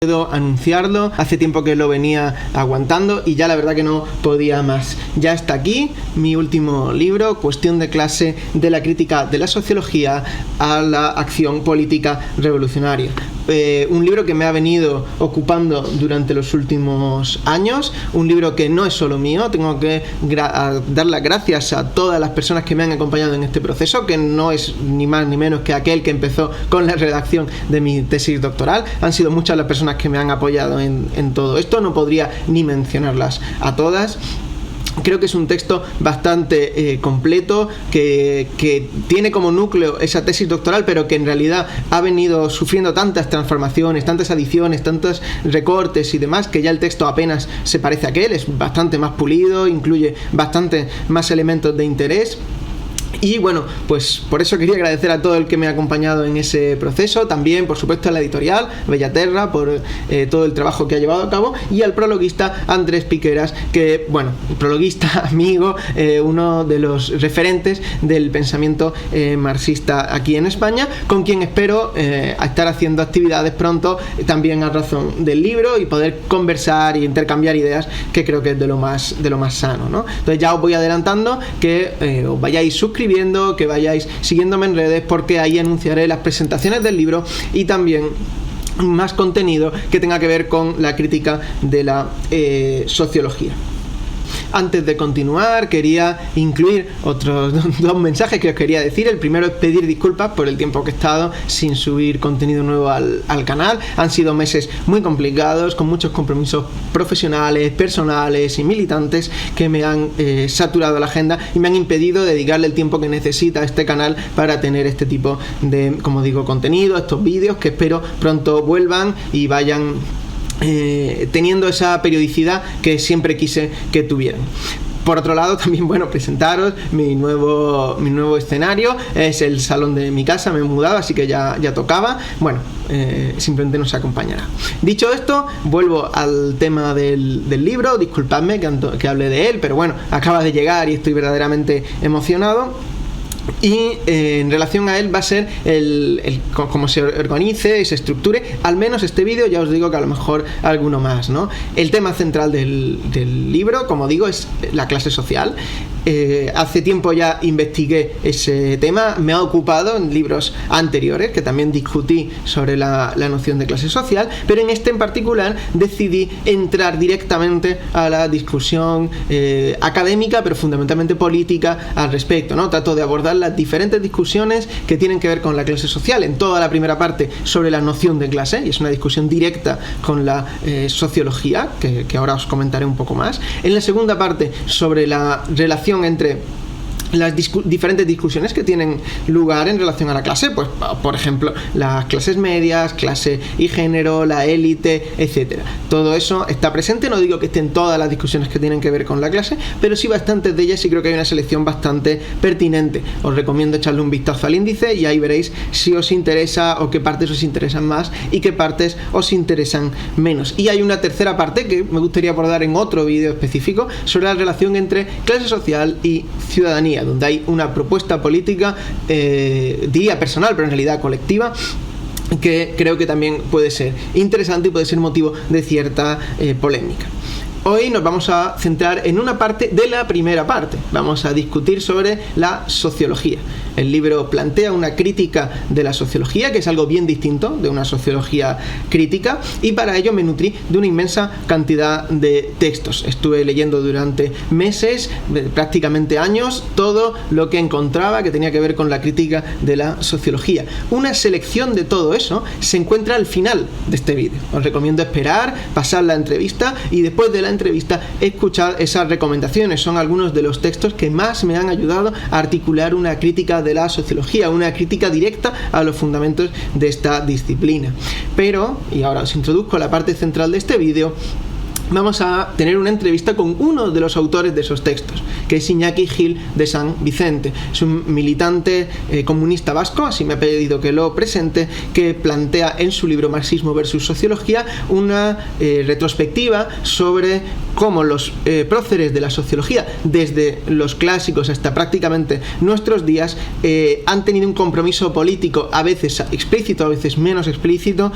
Puedo anunciarlo, hace tiempo que lo venía aguantando y ya la verdad que no podía más. Ya está aquí mi último libro, Cuestión de clase, de la crítica de la sociología a la acción política revolucionaria. Un libro que me ha venido ocupando durante los últimos años, un libro que no es solo mío, tengo que dar las gracias a todas las personas que me han acompañado en este proceso, que no es ni más ni menos que aquel que empezó con la redacción de mi tesis doctoral. Han sido muchas las personas que me han apoyado en todo esto, no podría ni mencionarlas a todas. Creo que es un texto bastante completo, que tiene como núcleo esa tesis doctoral, pero que en realidad ha venido sufriendo tantas transformaciones, tantas adiciones, tantos recortes y demás, que ya el texto apenas se parece a aquel, es bastante más pulido, incluye bastante más elementos de interés. Y bueno, pues por eso quería agradecer a todo el que me ha acompañado en ese proceso, también por supuesto a la editorial Bellaterra por todo el trabajo que ha llevado a cabo, y al prologuista Andrés Piqueras, que bueno, prologuista, amigo, uno de los referentes del pensamiento marxista aquí en España, con quien espero estar haciendo actividades pronto, también a razón del libro, y poder conversar y intercambiar ideas, que creo que es de lo más sano, ¿no? Entonces ya os voy adelantando que os vayáis suscribiendo, que vayáis siguiéndome en redes, porque ahí anunciaré las presentaciones del libro y también más contenido que tenga que ver con la crítica de la sociología. Antes de continuar, quería incluir otros dos mensajes que os quería decir. El primero es pedir disculpas por el tiempo que he estado sin subir contenido nuevo al canal. Han sido meses muy complicados, con muchos compromisos profesionales, personales y militantes que me han saturado la agenda y me han impedido dedicarle el tiempo que necesita este canal para tener este tipo de, como digo, contenido, estos vídeos que espero pronto vuelvan y vayan teniendo esa periodicidad que siempre quise que tuvieran. Por otro lado, también, bueno, presentaros mi nuevo escenario. Es el salón de mi casa, me he mudado, así que ya tocaba. Bueno, simplemente nos acompañará. Dicho esto, vuelvo al tema del libro. Disculpadme que hable de él, pero bueno, acaba de llegar y estoy verdaderamente emocionado. Y en relación a él va a ser cómo se organice y se estructure, al menos este vídeo, ya os digo que a lo mejor alguno más, ¿no? El tema central del libro, como digo, es la clase social. Hace tiempo ya investigué ese tema, me ha ocupado en libros anteriores que también discutí sobre la noción de clase social, pero en este en particular decidí entrar directamente a la discusión académica, pero fundamentalmente política al respecto, ¿no? Trato de abordar las diferentes discusiones que tienen que ver con la clase social. En toda la primera parte sobre la noción de clase, y es una discusión directa con la sociología, que ahora os comentaré un poco más. En la segunda parte sobre la relación entre las diferentes discusiones que tienen lugar en relación a la clase, pues por ejemplo las clases medias, clase y género, la élite, etcétera. Todo eso está presente. No digo que estén todas las discusiones que tienen que ver con la clase, pero sí bastantes de ellas, y creo que hay una selección bastante pertinente. Os recomiendo echarle un vistazo al índice y ahí veréis si os interesa o qué partes os interesan más y qué partes os interesan menos. Y hay una tercera parte que me gustaría abordar en otro vídeo específico sobre la relación entre clase social y ciudadanía, donde hay una propuesta política, diría personal, pero en realidad colectiva, que creo que también puede ser interesante y puede ser motivo de cierta polémica. Hoy nos vamos a centrar en una parte de la primera parte. Vamos a discutir sobre la sociología. El libro plantea una crítica de la sociología, que es algo bien distinto de una sociología crítica, y para ello me nutrí de una inmensa cantidad de textos. Estuve leyendo durante meses, prácticamente años, todo lo que encontraba que tenía que ver con la crítica de la sociología. Una selección de todo eso se encuentra al final de este vídeo. Os recomiendo esperar, pasar la entrevista y después de la entrevista escuchar esas recomendaciones. Son algunos de los textos que más me han ayudado a articular una crítica de la sociología, una crítica directa a los fundamentos de esta disciplina. Pero, y ahora os introduzco la parte central de este vídeo, vamos a tener una entrevista con uno de los autores de esos textos, que es Iñaki Gil de San Vicente. Es un militante comunista vasco, así me ha pedido que lo presente, que plantea en su libro Marxismo versus Sociología una retrospectiva sobre cómo los próceres de la sociología, desde los clásicos hasta prácticamente nuestros días, han tenido un compromiso político, a veces explícito, a veces menos explícito,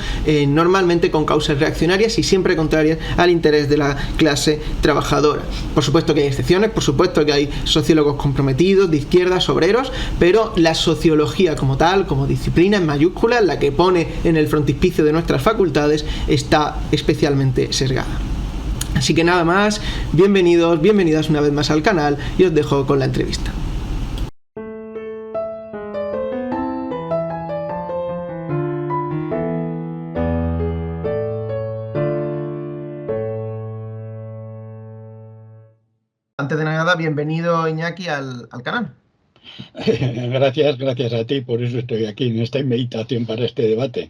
normalmente con causas reaccionarias y siempre contrarias al interés de la clase trabajadora. Por supuesto que hay excepciones, por supuesto que hay sociólogos comprometidos, de izquierdas, obreros, pero la sociología como tal, como disciplina en mayúsculas, la que pone en el frontispicio de nuestras facultades, está especialmente sesgada. Así que nada más, bienvenidos, bienvenidas una vez más al canal y os dejo con la entrevista. Antes de nada, bienvenido Iñaki al canal. Gracias a ti, por eso estoy aquí en esta invitación para este debate.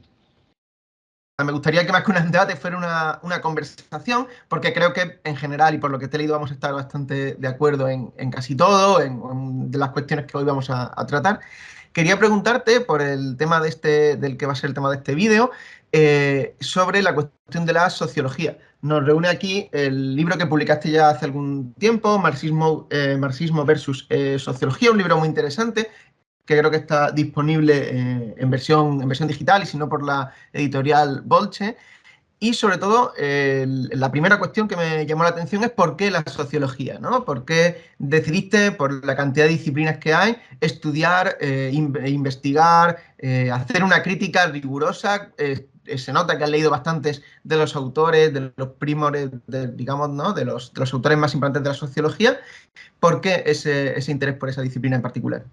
Me gustaría que más que un debate fuera una conversación, porque creo que en general, y por lo que te he leído, vamos a estar bastante de acuerdo en casi todo, en de las cuestiones que hoy vamos a tratar. Quería preguntarte por el tema del que va a ser el tema de este vídeo, sobre la cuestión de la sociología. Nos reúne aquí el libro que publicaste ya hace algún tiempo, Marxismo versus Sociología, un libro muy interesante, que creo que está disponible en versión digital y si no por la editorial Bolche. Y sobre todo, la primera cuestión que me llamó la atención es por qué la sociología, ¿no? ¿Por qué decidiste, por la cantidad de disciplinas que hay, estudiar, investigar, hacer una crítica rigurosa? Se nota que has leído bastantes de los autores, de los primores, digamos, ¿no? de los autores más importantes de la sociología. ¿Por qué ese interés por esa disciplina en particular?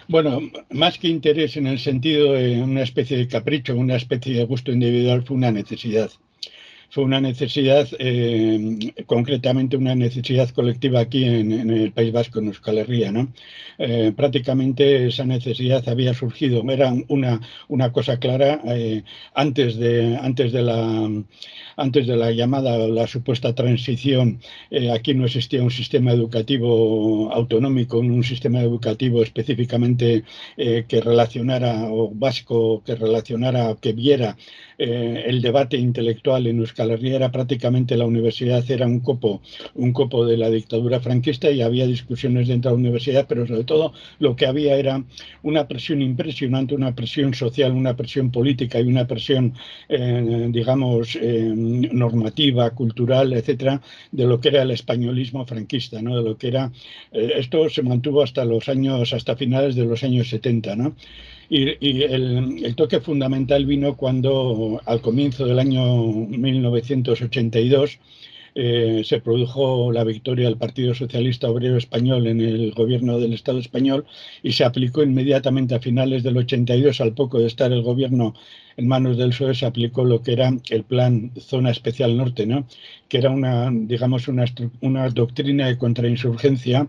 Bueno, más que interés en el sentido de una especie de capricho, una especie de gusto individual, fue una necesidad. Fue una necesidad, concretamente una necesidad colectiva aquí en el País Vasco, en Euskal Herria, ¿no? Prácticamente esa necesidad había surgido, era una cosa clara antes de la llamada, la supuesta transición. Aquí no existía un sistema educativo autonómico, un sistema educativo específicamente que relacionara, o vasco, que viera el debate intelectual en Euskal Herria. Era prácticamente la universidad, era un copo de la dictadura franquista, y había discusiones dentro de la universidad, pero sobre todo lo que había era una presión impresionante, una presión social, una presión política y una presión, digamos, normativa, cultural, etcétera, de lo que era el españolismo franquista, ¿no? De lo que era, esto se mantuvo hasta finales de los años 70, ¿no? Y el toque fundamental vino cuando, al comienzo del año 1982, se produjo la victoria del Partido Socialista Obrero Español en el gobierno del Estado español, y se aplicó inmediatamente a finales del 82, al poco de estar el gobierno en manos del PSOE, se aplicó lo que era el Plan Zona Especial Norte, ¿no? Que era digamos, una doctrina de contrainsurgencia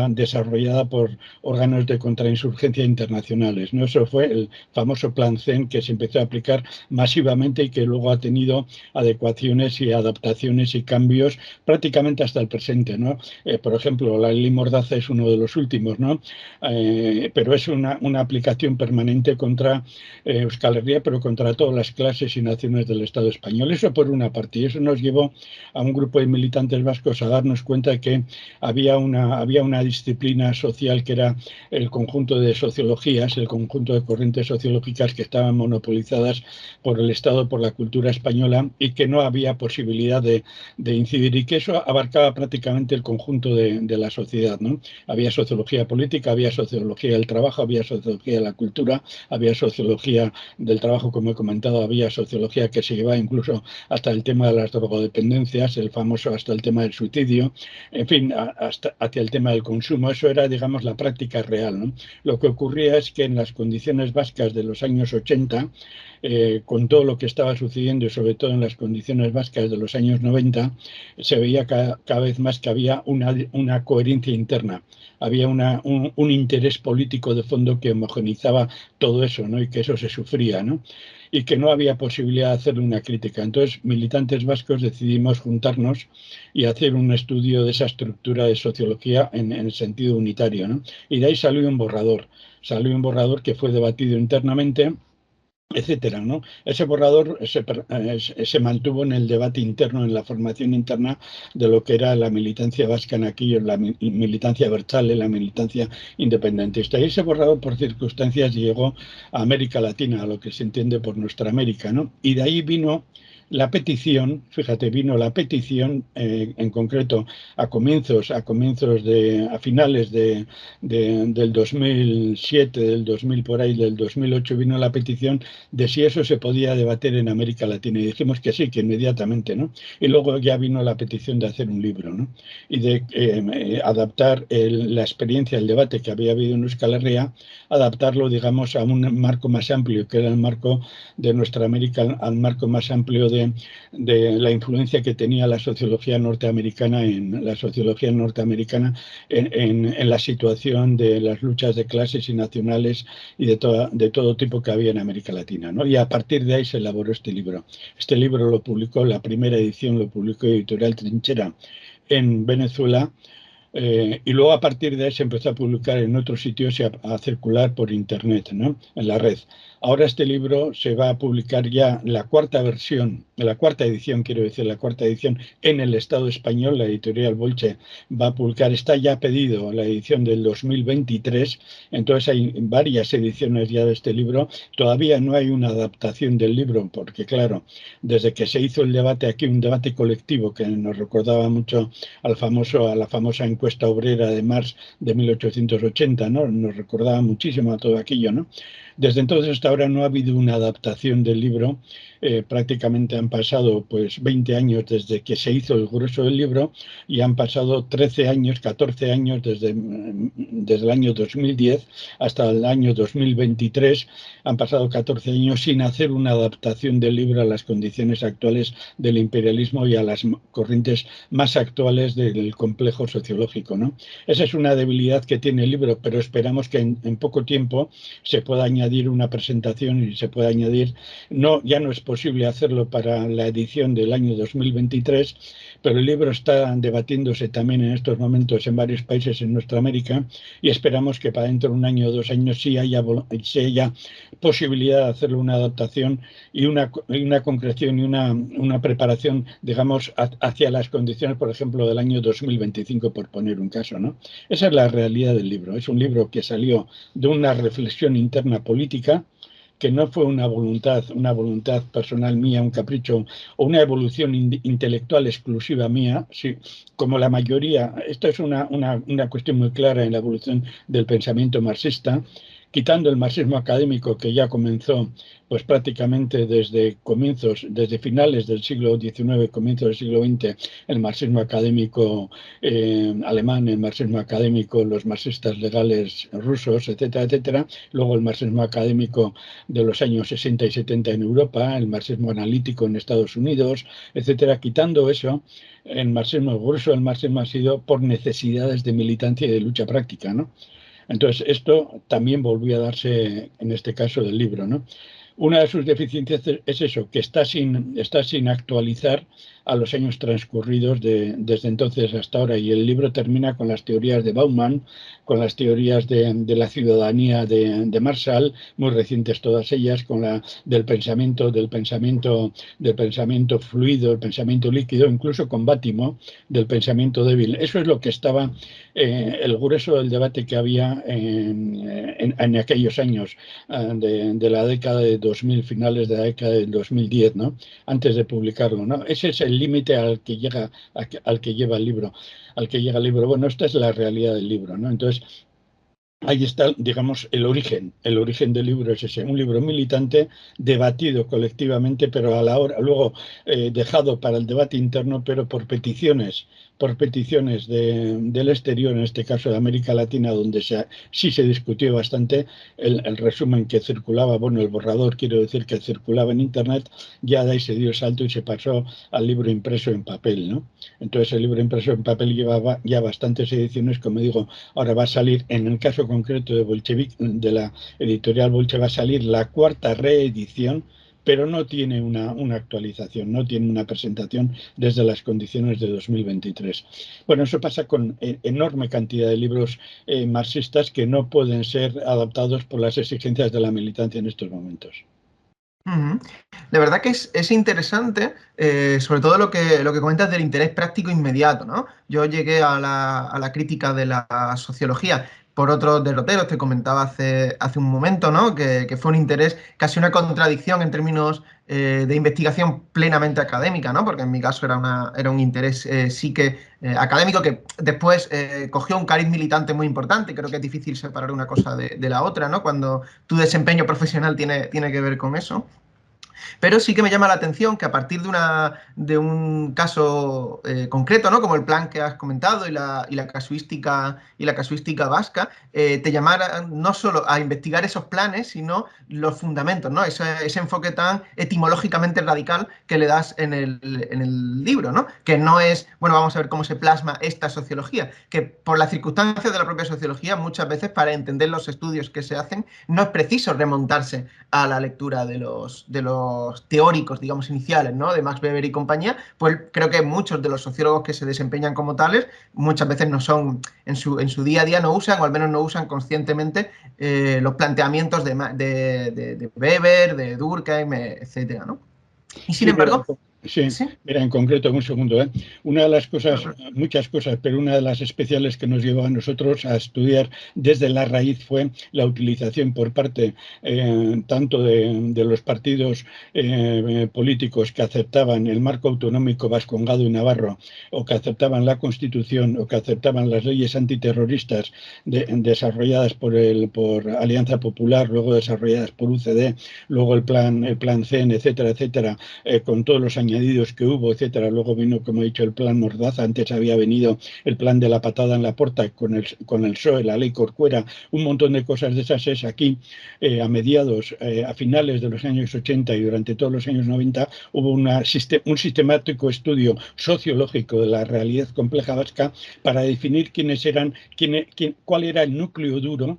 desarrollada por órganos de contrainsurgencia internacionales, ¿no? Eso fue el famoso Plan CEN, que se empezó a aplicar masivamente y que luego ha tenido adecuaciones y adaptaciones y cambios prácticamente hasta el presente, ¿no? Por ejemplo, la ley Mordaza es uno de los últimos, ¿no? Pero es una aplicación permanente contra Euskal Herria, pero contra todas las clases y naciones del Estado español. Eso por una parte, y eso nos llevó a un grupo de militantes vascos a darnos cuenta de que había una disciplina social que era el conjunto de sociologías, el conjunto de corrientes sociológicas que estaban monopolizadas por el Estado, por la cultura española, y que no había posibilidad de incidir, y que eso abarcaba prácticamente el conjunto de la sociedad, ¿no? Había sociología política, había sociología del trabajo, había sociología de la cultura, había sociología del trabajo, como he comentado, había sociología que se llevaba incluso hasta el tema de las drogodependencias, el famoso, hasta el tema del suicidio, en fin, hasta hacia el tema del consumo. Eso era, digamos, la práctica real, ¿no? Lo que ocurría es que en las condiciones vascas de los años 80, con todo lo que estaba sucediendo, y sobre todo en las condiciones vascas de los años 90, se veía cada vez más que había una coherencia interna, había un interés político de fondo que homogenizaba todo eso, ¿no? Y que eso se sufría, ¿no? y que no había posibilidad de hacerle una crítica. Entonces, militantes vascos decidimos juntarnos y hacer un estudio de esa estructura de sociología en el sentido unitario, ¿no? Y de ahí salió un borrador que fue debatido internamente, etcétera, ¿no? Ese borrador se mantuvo en el debate interno, en la formación interna de lo que era la militancia vasca en aquello, la militancia abertzale, la militancia independentista. Y ese borrador, por circunstancias, llegó a América Latina, a lo que se entiende por nuestra América, ¿no? Y de ahí vino la petición, fíjate, vino la petición en concreto a finales del 2007, del 2000 por ahí, del 2008, vino la petición de si eso se podía debatir en América Latina. Y dijimos que sí, que inmediatamente, ¿no? Y luego ya vino la petición de hacer un libro, ¿no? Y de adaptar la experiencia, el debate que había habido en Euskal Herria, adaptarlo, digamos, a un marco más amplio, que era el marco de nuestra América, al marco más amplio de la influencia que tenía la sociología norteamericana en la situación de las luchas de clases y nacionales y de todo tipo que había en América Latina, ¿no? Y a partir de ahí se elaboró este libro. Este libro lo publicó, la primera edición lo publicó Editorial Trinchera en Venezuela. Y luego a partir de ahí se empezó a publicar en otros sitios y a circular por internet, ¿no? En la red. Ahora este libro se va a publicar ya la cuarta edición, quiero decir, la cuarta edición en el Estado español. La editorial Bolche va a publicar, está ya pedido la edición del 2023, entonces hay varias ediciones ya de este libro. Todavía no hay una adaptación del libro, porque claro, desde que se hizo el debate aquí, un debate colectivo que nos recordaba mucho a la famosa encuesta obrera de Marx de 1880, ¿no? Nos recordaba muchísimo a todo aquello, ¿no? Desde entonces hasta ahora no ha habido una adaptación del libro. Prácticamente han pasado pues 20 años desde que se hizo el grueso del libro y han pasado 13 años, 14 años desde el año 2010 hasta el año 2023. Han pasado 14 años sin hacer una adaptación del libro a las condiciones actuales del imperialismo y a las corrientes más actuales del complejo sociológico, ¿no? Esa es una debilidad que tiene el libro, pero esperamos que en poco tiempo se pueda añadir una presentación y se pueda añadir, ya no es posible hacerlo para la edición del año 2023, pero el libro está debatiéndose también en estos momentos en varios países en nuestra América y esperamos que para dentro de un año o 2 años sí haya posibilidad de hacerle una adaptación y una concreción y una preparación, digamos, hacia las condiciones, por ejemplo, del año 2025, por poner un caso, ¿no? Esa es la realidad del libro. Es un libro que salió de una reflexión interna política, que no fue una voluntad personal mía, un capricho o una evolución intelectual exclusiva mía, sí, como la mayoría. Esto es una cuestión muy clara en la evolución del pensamiento marxista, quitando el marxismo académico que ya comenzó pues prácticamente desde finales del siglo XIX, comienzos del siglo XX, el marxismo académico alemán, el marxismo académico, los marxistas legales rusos, etcétera, etcétera. Luego el marxismo académico de los años 60 y 70 en Europa, el marxismo analítico en Estados Unidos, etcétera. Quitando eso, el grueso del marxismo ha sido por necesidades de militancia y de lucha práctica, ¿no? Entonces, esto también volvió a darse en este caso del libro, ¿no? Una de sus deficiencias es eso, que está sin actualizar a los años transcurridos desde entonces hasta ahora. Y el libro termina con las teorías de Bauman, con las teorías de la ciudadanía de Marshall, muy recientes todas ellas, con del pensamiento fluido, el pensamiento líquido, incluso con Bátimo, del pensamiento débil. Eso es lo que estaba el grueso del debate que había en aquellos años de la década de 2000, finales de la década del 2010, ¿no? Antes de publicarlo, ¿no? Ese es el límite al que llega el libro. Bueno, esta es la realidad del libro, ¿no? Entonces, ahí está, digamos, el origen. El origen del libro es ese, un libro militante, debatido colectivamente, pero a la hora, luego dejado para el debate interno, pero por peticiones del exterior, en este caso de América Latina, donde sí se discutió bastante. El resumen que circulaba, bueno, el borrador, quiero decir, que circulaba en Internet, ya de ahí se dio el salto y se pasó al libro impreso en papel, ¿no? Entonces el libro impreso en papel llevaba ya bastantes ediciones, como digo, ahora va a salir, en el caso concreto de la editorial Bolche, va a salir la cuarta reedición, pero no tiene una actualización, no tiene una presentación desde las condiciones de 2023. Bueno, eso pasa con enorme cantidad de libros marxistas que no pueden ser adaptados por las exigencias de la militancia en estos momentos. De verdad que es interesante, sobre todo lo que comentas del interés práctico inmediato, ¿no? Yo llegué a la crítica de la sociología por otros derroteros, te comentaba hace un momento, ¿no? Que fue un interés, casi una contradicción en términos de investigación plenamente académica, ¿no? Porque en mi caso era un interés sí que académico que después cogió un cariz militante muy importante, y creo que es difícil separar una cosa de la otra, ¿no? Cuando tu desempeño profesional tiene que ver con eso. Pero sí que me llama la atención que a partir de un caso concreto, ¿no? Como el plan que has comentado y la casuística vasca, te llamara no solo a investigar esos planes, sino los fundamentos, ¿no? Ese enfoque tan etimológicamente radical que le das en el libro, ¿no? Que no es, bueno, vamos a ver cómo se plasma esta sociología, que por las circunstancias de la propia sociología, muchas veces para entender los estudios que se hacen, no es preciso remontarse a la lectura de los teóricos, digamos, iniciales, ¿no? De Max Weber y compañía, pues creo que muchos de los sociólogos que se desempeñan como tales muchas veces no son, en su día a día no usan, o al menos no usan conscientemente los planteamientos de Weber, de Durkheim, etcétera, ¿no? Y sin Sí, embargo, sí, ¿sí? mira, en concreto, un segundo, ¿eh? Una de las cosas, muchas cosas, pero una de las especiales que nos llevó a nosotros a estudiar desde la raíz fue la utilización por parte tanto de los partidos políticos que aceptaban el marco autonómico vascongado y navarro, o que aceptaban la Constitución, o que aceptaban las leyes antiterroristas desarrolladas por Alianza Popular, luego desarrolladas por UCD, luego el plan CEN, etcétera, etcétera, con todos los añadidos que hubo, etcétera. Luego vino, como he dicho, el plan Mordaza, antes había venido el plan de la patada en la puerta con el PSOE, la ley Corcuera, un montón de cosas de esas es aquí, a finales de los años 80 y durante todos los años 90, hubo un sistemático estudio sociológico de la realidad compleja vasca para definir cuál era el núcleo duro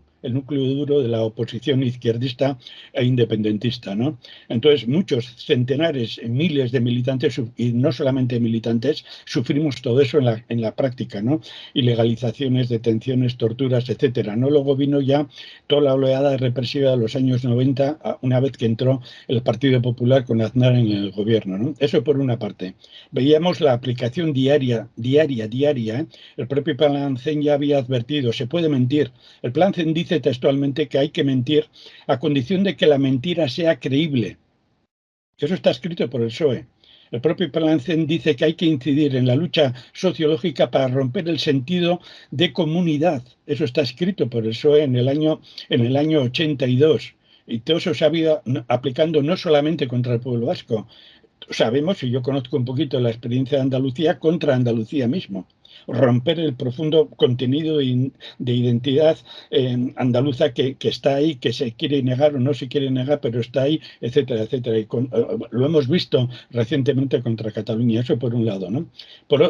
de la oposición izquierdista e independentista, ¿no? Entonces, muchos centenares, miles de militantes, y no solamente militantes, sufrimos todo eso en la práctica, ¿no? Ilegalizaciones, detenciones, torturas, etcétera, ¿no? Luego vino ya toda la oleada represiva de los años 90, una vez que entró el Partido Popular con Aznar en el gobierno, ¿no? Eso por una parte. Veíamos la aplicación diaria, ¿eh? El propio Plan CEN ya había advertido, se puede mentir. El Plan CEN dice textualmente que hay que mentir a condición de que la mentira sea creíble. Eso está escrito por el PSOE. El propio Plan CEN dice que hay que incidir en la lucha sociológica para romper el sentido de comunidad. Eso está escrito por el PSOE en el año 82. Y todo eso se ha ido aplicando no solamente contra el pueblo vasco. Sabemos, y yo conozco un poquito la experiencia de Andalucía, contra Andalucía mismo. Romper el profundo contenido de identidad andaluza que está ahí, que se quiere negar o no se quiere negar, pero está ahí, etcétera, etcétera. Y lo hemos visto recientemente contra Cataluña, eso por un lado, ¿no?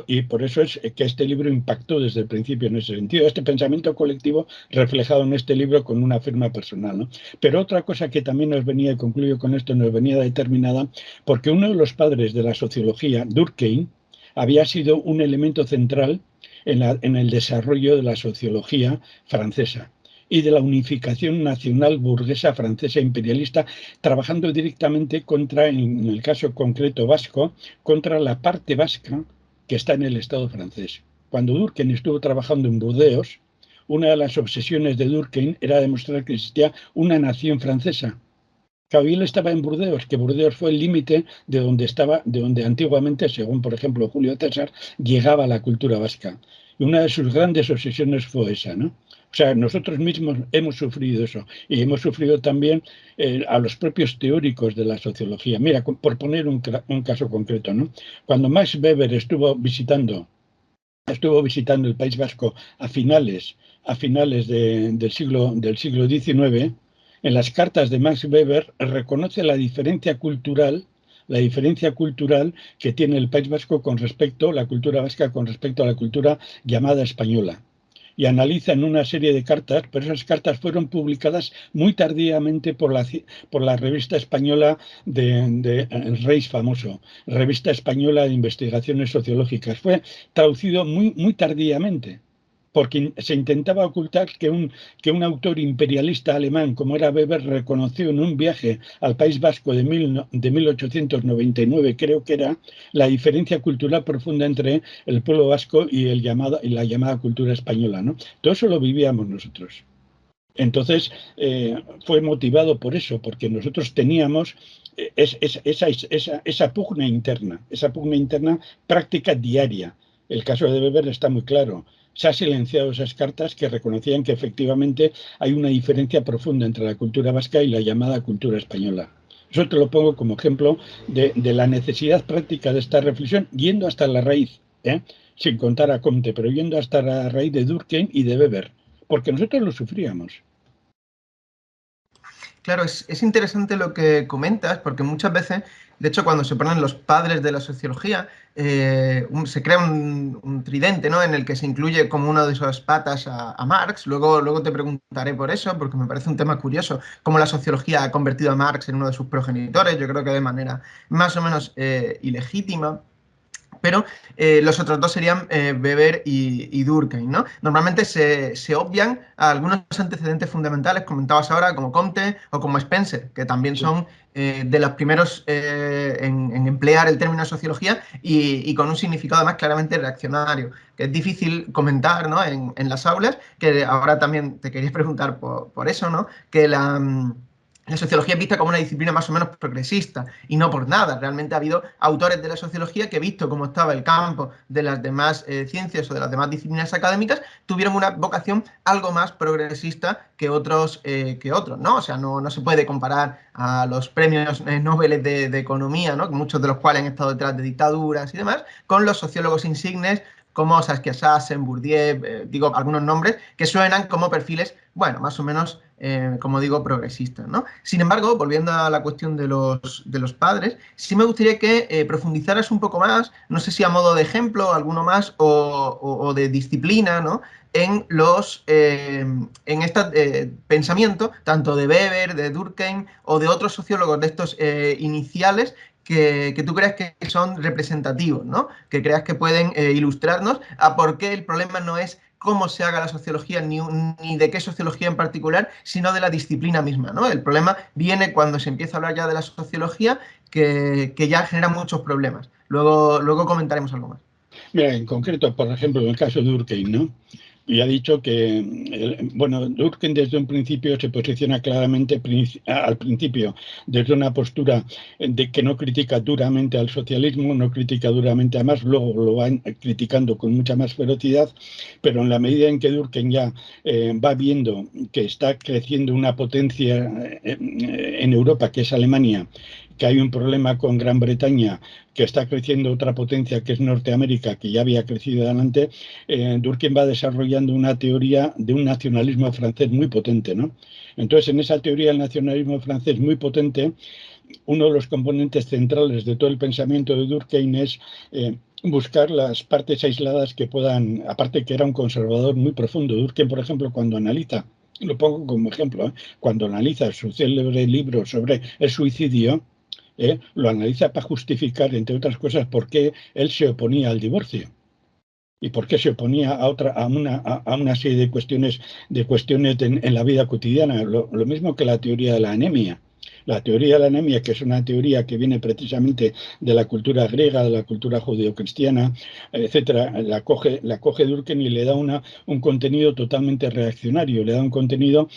Y por eso es que este libro impactó desde el principio en ese sentido, este pensamiento colectivo reflejado en este libro con una firma personal, ¿no? Pero otra cosa que también nos venía, y concluyo con esto, nos venía determinada, porque uno de los padres de la sociología, Durkheim, había sido un elemento central en el desarrollo de la sociología francesa y de la unificación nacional burguesa francesa imperialista, trabajando directamente en el caso concreto vasco, contra la parte vasca que está en el Estado francés. Cuando Durkheim estuvo trabajando en Burdeos, una de las obsesiones de Durkheim era demostrar que existía una nación francesa. Él estaba en Burdeos, que Burdeos fue el límite de donde antiguamente, según por ejemplo Julio César, llegaba la cultura vasca. Y una de sus grandes obsesiones fue esa, ¿no? O sea, nosotros mismos hemos sufrido eso y hemos sufrido también a los propios teóricos de la sociología. Mira, por poner un caso concreto, ¿no? Cuando Max Weber estuvo visitando el País Vasco a finales del siglo XIX, en las cartas de Max Weber reconoce la diferencia cultural que tiene el País Vasco la cultura vasca con respecto a la cultura llamada española. y analizan una serie de cartas, pero esas cartas fueron publicadas muy tardíamente por la revista española de Reis famoso, revista española de investigaciones sociológicas. Fue traducido muy, muy tardíamente, porque se intentaba ocultar que un autor imperialista alemán como era Weber reconoció en un viaje al País Vasco de 1899, creo que era, la diferencia cultural profunda entre el pueblo vasco y la llamada cultura española, ¿no? Todo eso lo vivíamos nosotros. Entonces, fue motivado por eso, porque nosotros teníamos esa pugna interna práctica diaria. El caso de Weber está muy claro. Se ha silenciado esas cartas que reconocían que efectivamente hay una diferencia profunda entre la cultura vasca y la llamada cultura española. Eso te lo pongo como ejemplo de la necesidad práctica de esta reflexión, yendo hasta la raíz, sin contar a Comte, pero yendo hasta la raíz de Durkheim y de Weber, porque nosotros lo sufríamos. Claro, es interesante lo que comentas, porque muchas veces, de hecho, cuando se ponen los padres de la sociología, se crea un tridente, ¿no?, en el que se incluye como una de esas patas a Marx. Luego te preguntaré por eso, porque me parece un tema curioso, cómo la sociología ha convertido a Marx en uno de sus progenitores, yo creo que de manera más o menos ilegítima. Pero los otros dos serían Weber y Durkheim, ¿no? Normalmente se obvian a algunos antecedentes fundamentales comentados ahora, como Comte o como Spencer, que también son de los primeros en emplear el término sociología y con un significado además claramente reaccionario, que es difícil comentar, ¿no?, en las aulas, que ahora también te quería preguntar por eso, ¿no?, que la sociología es vista como una disciplina más o menos progresista, y no por nada. Realmente ha habido autores de la sociología que, visto cómo estaba el campo de las demás ciencias o de las demás disciplinas académicas, tuvieron una vocación algo más progresista que otros, ¿no? O sea, no se puede comparar a los premios Nobel de economía, ¿no?, muchos de los cuales han estado detrás de dictaduras y demás, con los sociólogos insignes como Saskia Sassen, Bourdieu, digo algunos nombres que suenan como perfiles, bueno, más o menos, como digo, progresistas, ¿no? Sin embargo, volviendo a la cuestión de los padres, sí me gustaría que profundizaras un poco más, no sé si a modo de ejemplo, alguno más, o de disciplina, ¿no?, en este pensamiento, tanto de Weber, de Durkheim o de otros sociólogos de estos iniciales, que tú creas que son representativos, ¿no?, que creas que pueden ilustrarnos a por qué el problema no es cómo se haga la sociología, ni de qué sociología en particular, sino de la disciplina misma, ¿no? El problema viene cuando se empieza a hablar ya de la sociología, que ya genera muchos problemas. Luego comentaremos algo más. Mira, en concreto, por ejemplo, en el caso de Durkheim, ¿no? Y ha dicho que, bueno, Durkheim desde un principio se posiciona claramente al principio desde una postura de que no critica duramente al socialismo, no critica duramente a Marx, luego lo va criticando con mucha más ferocidad, pero en la medida en que Durkheim ya va viendo que está creciendo una potencia en Europa, que es Alemania, que hay un problema con Gran Bretaña, que está creciendo otra potencia que es Norteamérica, que ya había crecido adelante, Durkheim va desarrollando una teoría de un nacionalismo francés muy potente, ¿no? Entonces, en esa teoría del nacionalismo francés muy potente, uno de los componentes centrales de todo el pensamiento de Durkheim es buscar las partes aisladas que puedan, aparte que era un conservador muy profundo. Durkheim, por ejemplo, cuando analiza, lo pongo como ejemplo, cuando analiza su célebre libro sobre el suicidio, lo analiza para justificar, entre otras cosas, por qué él se oponía al divorcio y por qué se oponía a una serie de cuestiones en la vida cotidiana. Lo mismo que la teoría de la anemia. La teoría de la anemia, que es una teoría que viene precisamente de la cultura griega, de la cultura judeocristiana, etcétera, la coge Durkheim y le da un contenido totalmente reaccionario, le da un contenido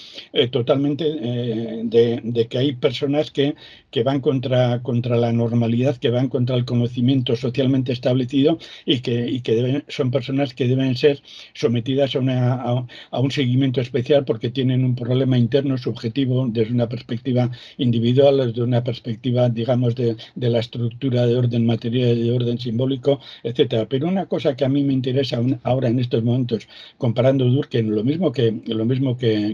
totalmente de que hay personas que van contra la normalidad, que van contra el conocimiento socialmente establecido y que son personas que deben ser sometidas a un seguimiento especial porque tienen un problema interno subjetivo desde una perspectiva individual individual, desde una perspectiva, digamos, de la estructura de orden material y de orden simbólico, etcétera. Pero una cosa que a mí me interesa ahora en estos momentos, comparando Durkheim, lo mismo que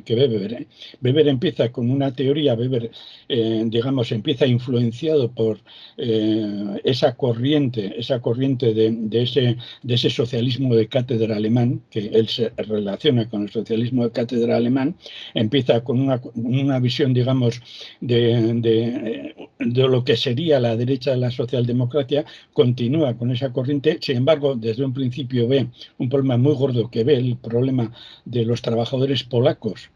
Weber, ¿eh? Weber empieza con una teoría, Weber, digamos, empieza influenciado por esa corriente de ese socialismo de cátedra alemán, que él se relaciona con el socialismo de cátedra alemán, empieza con una visión, digamos, de lo que sería la derecha de la socialdemocracia, continúa con esa corriente. Sin embargo, desde un principio ve un problema muy gordo, que ve el problema de los trabajadores polacos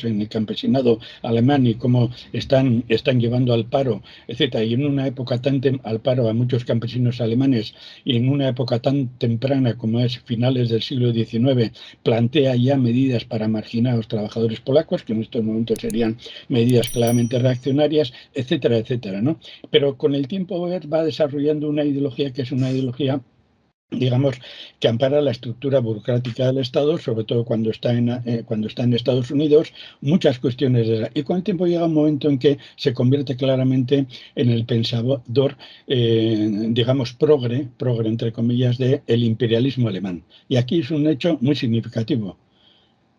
en el campesinado alemán y cómo están llevando al paro, etcétera, y en una época al paro a muchos campesinos alemanes, y en una época tan temprana como es finales del siglo XIX, plantea ya medidas para marginar a los trabajadores polacos, que en estos momentos serían medidas claramente reaccionarias, etcétera, etcétera, ¿no? Pero con el tiempo Weber va desarrollando una ideología que es una ideología, digamos, que ampara la estructura burocrática del Estado, sobre todo cuando está en Estados Unidos, muchas cuestiones y con el tiempo llega un momento en que se convierte claramente en el pensador, digamos, progre entre comillas, del imperialismo alemán. Y aquí es un hecho muy significativo.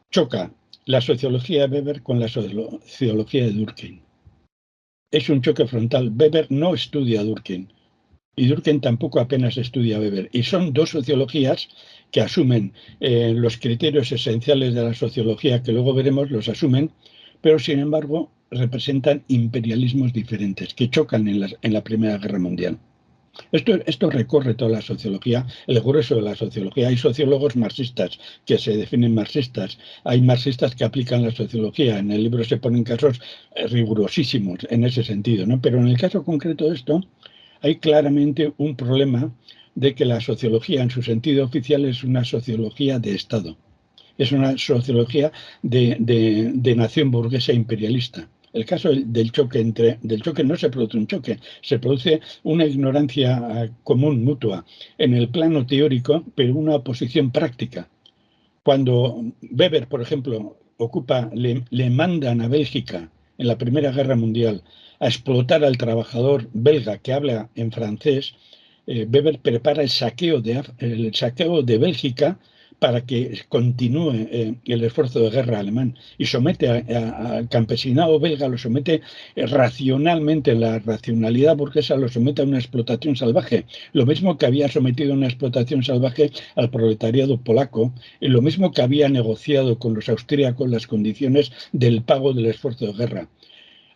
Choca la sociología de Weber con la sociología de Durkheim. Es un choque frontal. Weber no estudia a Durkheim. Y Durkheim tampoco apenas estudia a Weber. Y son dos sociologías que asumen los criterios esenciales de la sociología, que luego veremos, los asumen, pero sin embargo representan imperialismos diferentes, que chocan en la Primera Guerra Mundial. Esto recorre toda la sociología, el grueso de la sociología. Hay sociólogos marxistas que se definen marxistas, hay marxistas que aplican la sociología. En el libro se ponen casos rigurosísimos en ese sentido, ¿no? Pero en el caso concreto de esto, hay claramente un problema de que la sociología en su sentido oficial es una sociología de Estado. Es una sociología de nación burguesa imperialista. El caso del choque no se produce un choque, se produce una ignorancia común mutua en el plano teórico, pero una oposición práctica. Cuando Weber, por ejemplo, le mandan a Bélgica en la Primera Guerra Mundial a explotar al trabajador belga que habla en francés, Weber prepara el saqueo de Bélgica para que continúe el esfuerzo de guerra alemán, y somete al campesinado belga, lo somete racionalmente, la racionalidad burguesa lo somete a una explotación salvaje, lo mismo que había sometido a una explotación salvaje al proletariado polaco, y lo mismo que había negociado con los austríacos las condiciones del pago del esfuerzo de guerra.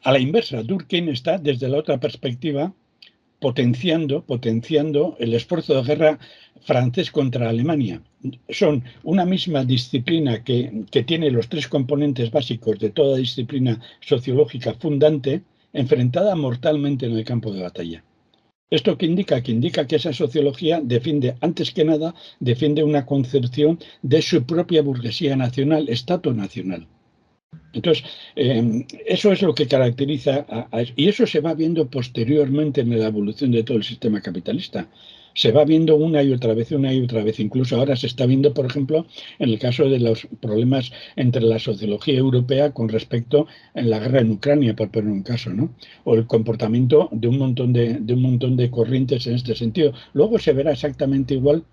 A la inversa, Durkheim está desde la otra perspectiva potenciando el esfuerzo de guerra francés contra Alemania. Son una misma disciplina que tiene los tres componentes básicos de toda disciplina sociológica fundante, enfrentada mortalmente en el campo de batalla. ¿Esto qué indica? Que indica que esa sociología defiende, antes que nada, una concepción de su propia burguesía nacional, Estado nacional. Entonces, eso es lo que caracteriza y eso se va viendo posteriormente en la evolución de todo el sistema capitalista. Se va viendo una y otra vez. Incluso ahora se está viendo, por ejemplo, en el caso de los problemas entre la sociología europea con respecto a la guerra en Ucrania, por poner un caso, ¿no? O el comportamiento de un montón de corrientes en este sentido. Luego se verá exactamente igual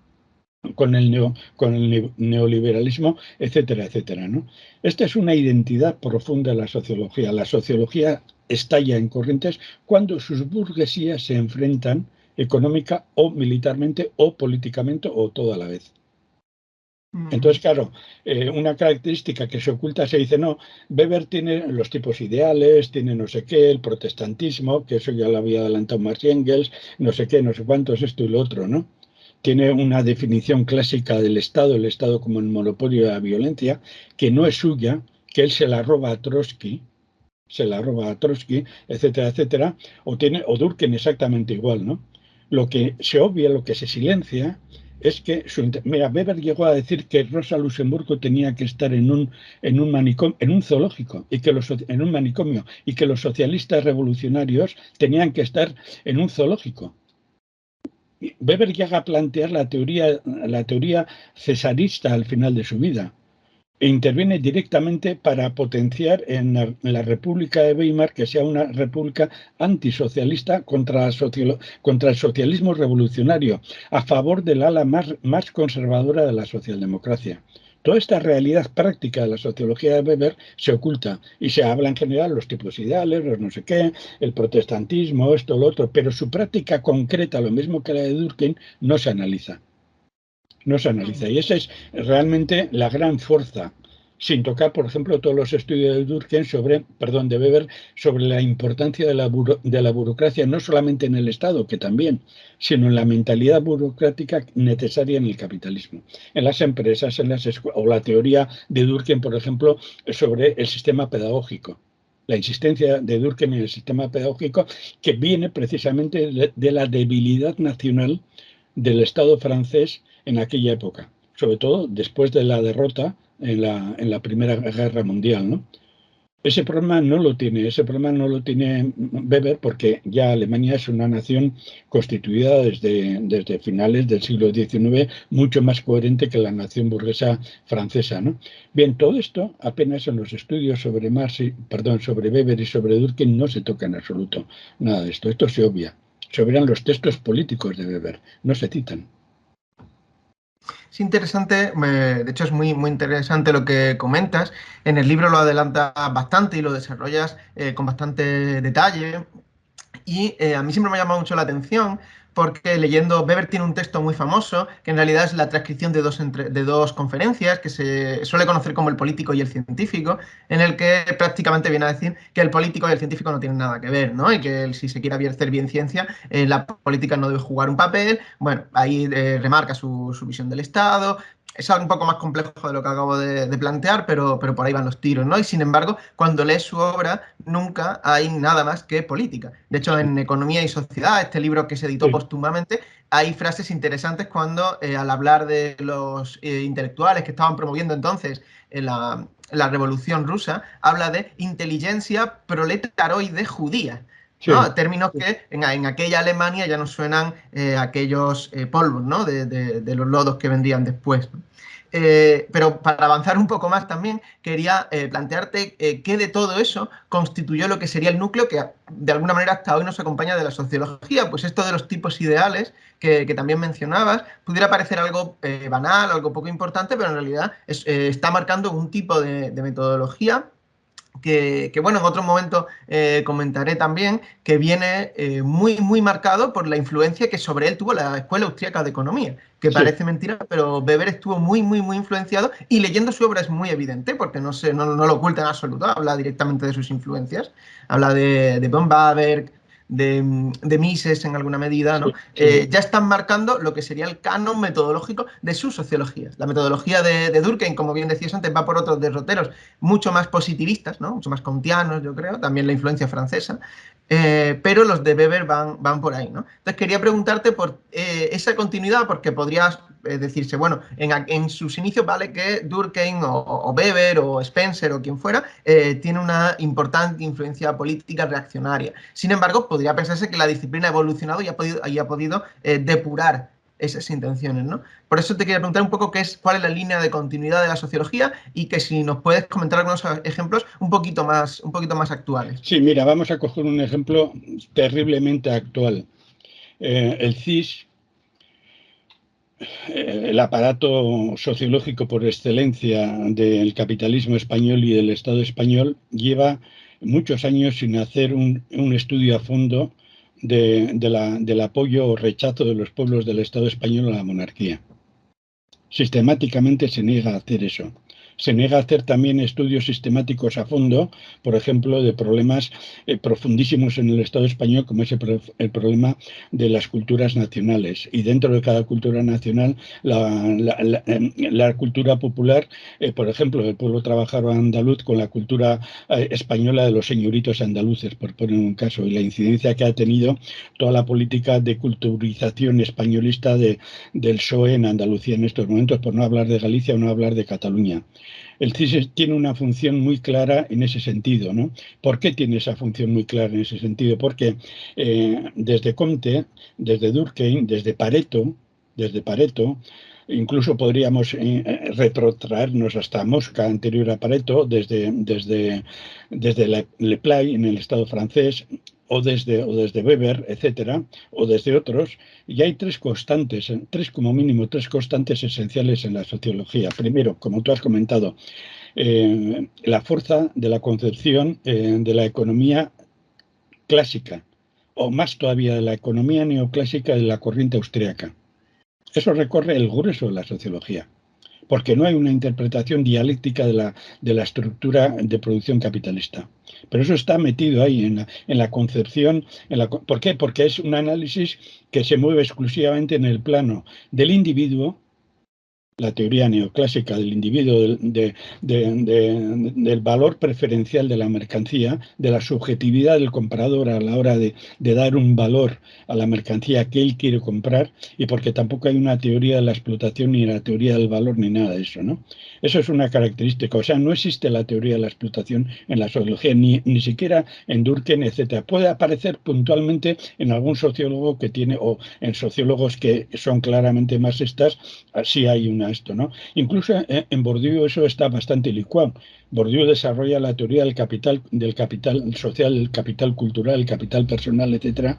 con el neoliberalismo, etcétera, etcétera, ¿no? Esta es una identidad profunda de la sociología. La sociología estalla en corrientes cuando sus burguesías se enfrentan económica o militarmente o políticamente o todo a la vez. Entonces, claro, una característica que se oculta, se dice, no, Weber tiene los tipos ideales, tiene no sé qué, el protestantismo, que eso ya lo había adelantado Marx y Engels, no sé qué, no sé cuántos, esto y lo otro, ¿no? Tiene una definición clásica del Estado, el Estado como el monopolio de la violencia, que no es suya, que él se la roba a Trotsky, etcétera, etcétera, o Durkheim exactamente igual, ¿no? Lo que se obvia, lo que se silencia, es que Weber llegó a decir que Rosa Luxemburgo tenía que estar en un manicomio, en un zoológico, en un manicomio, y que los socialistas revolucionarios tenían que estar en un zoológico. Weber llega a plantear la teoría cesarista al final de su vida. e interviene directamente para potenciar en la República de Weimar que sea una república antisocialista contra el socialismo revolucionario, a favor del ala más conservadora de la socialdemocracia. Toda esta realidad práctica de la sociología de Weber se oculta y se habla en general los tipos ideales, los no sé qué, el protestantismo, esto, lo otro, pero su práctica concreta, lo mismo que la de Durkheim, no se analiza. No se analiza. Y esa es realmente la gran fuerza, sin tocar, por ejemplo, todos los estudios de Durkheim de Weber, sobre la importancia de la burocracia, no solamente en el Estado, que también, sino en la mentalidad burocrática necesaria en el capitalismo, en las empresas, o la teoría de Durkheim, por ejemplo, sobre el sistema pedagógico. La insistencia de Durkheim en el sistema pedagógico, que viene precisamente de la debilidad nacional del Estado francés en aquella época, sobre todo después de la derrota en la Primera Guerra Mundial, ¿no? Ese problema no lo tiene Weber, porque ya Alemania es una nación constituida desde finales del siglo XIX, mucho más coherente que la nación burguesa francesa, ¿no? Bien, todo esto apenas en los estudios sobre sobre Weber y sobre Durkheim no se toca en absoluto nada de esto. Esto se obvia. Se obvian los textos políticos de Weber, no se citan. Es interesante, de hecho es muy, muy interesante lo que comentas. En el libro lo adelantas bastante y lo desarrollas con bastante detalle. Y a mí siempre me ha llamado mucho la atención porque leyendo, Weber tiene un texto muy famoso que en realidad es la transcripción de dos conferencias que se suele conocer como el político y el científico, en el que prácticamente viene a decir que el político y el científico no tienen nada que ver, ¿no? Y que si se quiere hacer bien ciencia, la política no debe jugar un papel. Bueno, ahí remarca su visión del Estado. Es algo un poco más complejo de lo que acabo de plantear, pero por ahí van los tiros, ¿no? Y sin embargo, cuando lees su obra, nunca hay nada más que política. De hecho, en Economía y Sociedad, este libro que se editó póstumamente, hay frases interesantes cuando, al hablar de los intelectuales que estaban promoviendo entonces la Revolución Rusa, habla de inteligencia proletaroide judía. ¿No? Sí. Términos que en aquella Alemania ya nos suenan aquellos polvos, ¿no? de los lodos que vendrían después, ¿no? Pero para avanzar un poco más también, quería plantearte qué de todo eso constituyó lo que sería el núcleo que de alguna manera hasta hoy nos acompaña de la sociología. Pues esto de los tipos ideales que también mencionabas, pudiera parecer algo banal, algo poco importante, pero en realidad está marcando un tipo de metodología que bueno, en otro momento comentaré también, que viene muy, muy marcado por la influencia que sobre él tuvo la Escuela Austríaca de Economía, que Sí. parece mentira, pero Weber estuvo muy, muy, muy influenciado y leyendo su obra es muy evidente, porque no lo oculta en absoluto, habla directamente de sus influencias, habla de von Baber, de Mises en alguna medida, ¿no? Ya están marcando lo que sería el canon metodológico de su sociología. La metodología de Durkheim, como bien decías antes, va por otros derroteros mucho más positivistas, ¿no? Mucho más kantianos, yo creo, también la influencia francesa, pero los de Weber van por ahí, ¿no? Entonces quería preguntarte por esa continuidad, porque podrías decirse, bueno, en sus inicios vale que Durkheim o Weber o Spencer o quien fuera tiene una importante influencia política reaccionaria. Sin embargo, podría pensarse que la disciplina ha evolucionado y ha podido depurar esas intenciones, ¿no? Por eso te quería preguntar un poco cuál es la línea de continuidad de la sociología y que si nos puedes comentar algunos ejemplos un poquito más actuales. Sí, mira, vamos a coger un ejemplo terriblemente actual. El CIS, el aparato sociológico por excelencia del capitalismo español y del Estado español, lleva muchos años sin hacer un estudio a fondo del apoyo o rechazo de los pueblos del Estado español a la monarquía. Sistemáticamente se niega a hacer eso. Se niega a hacer también estudios sistemáticos a fondo, por ejemplo, de problemas profundísimos en el Estado español, como es el problema de las culturas nacionales. Y dentro de cada cultura nacional, la cultura popular, por ejemplo, el pueblo trabajador andaluz con la cultura española de los señoritos andaluces, por poner un caso, y la incidencia que ha tenido toda la política de culturización españolista del PSOE en Andalucía en estos momentos, por no hablar de Galicia o no hablar de Cataluña. El CIS tiene una función muy clara en ese sentido, ¿no? ¿Por qué tiene esa función muy clara en ese sentido? Porque desde Comte, desde Durkheim, desde Pareto, Incluso podríamos retrotraernos hasta Mosca, anterior a Pareto, desde Le Play, en el Estado francés, o desde Weber, etcétera, o desde otros, y hay tres constantes, como mínimo, tres constantes esenciales en la sociología. Primero, como tú has comentado, la fuerza de la concepción de la economía clásica, o más todavía de la economía neoclásica de la corriente austríaca. Eso recorre el grueso de la sociología, porque no hay una interpretación dialéctica de la estructura de producción capitalista. Pero eso está metido ahí en la concepción. ¿Por qué? Porque es un análisis que se mueve exclusivamente en el plano del individuo, la teoría neoclásica del individuo, del valor preferencial de la mercancía, de la subjetividad del comprador a la hora de dar un valor a la mercancía que él quiere comprar, y porque tampoco hay una teoría de la explotación ni la teoría del valor ni nada de eso, ¿no? Eso es una característica. O sea, no existe la teoría de la explotación en la sociología, ni siquiera en Durkheim, etcétera. Puede aparecer puntualmente en algún sociólogo que tiene, o en sociólogos que son claramente marxistas, así hay esto, ¿no? Incluso en Bourdieu eso está bastante licuado. Bourdieu desarrolla la teoría del capital social, el capital cultural, el capital personal, etcétera,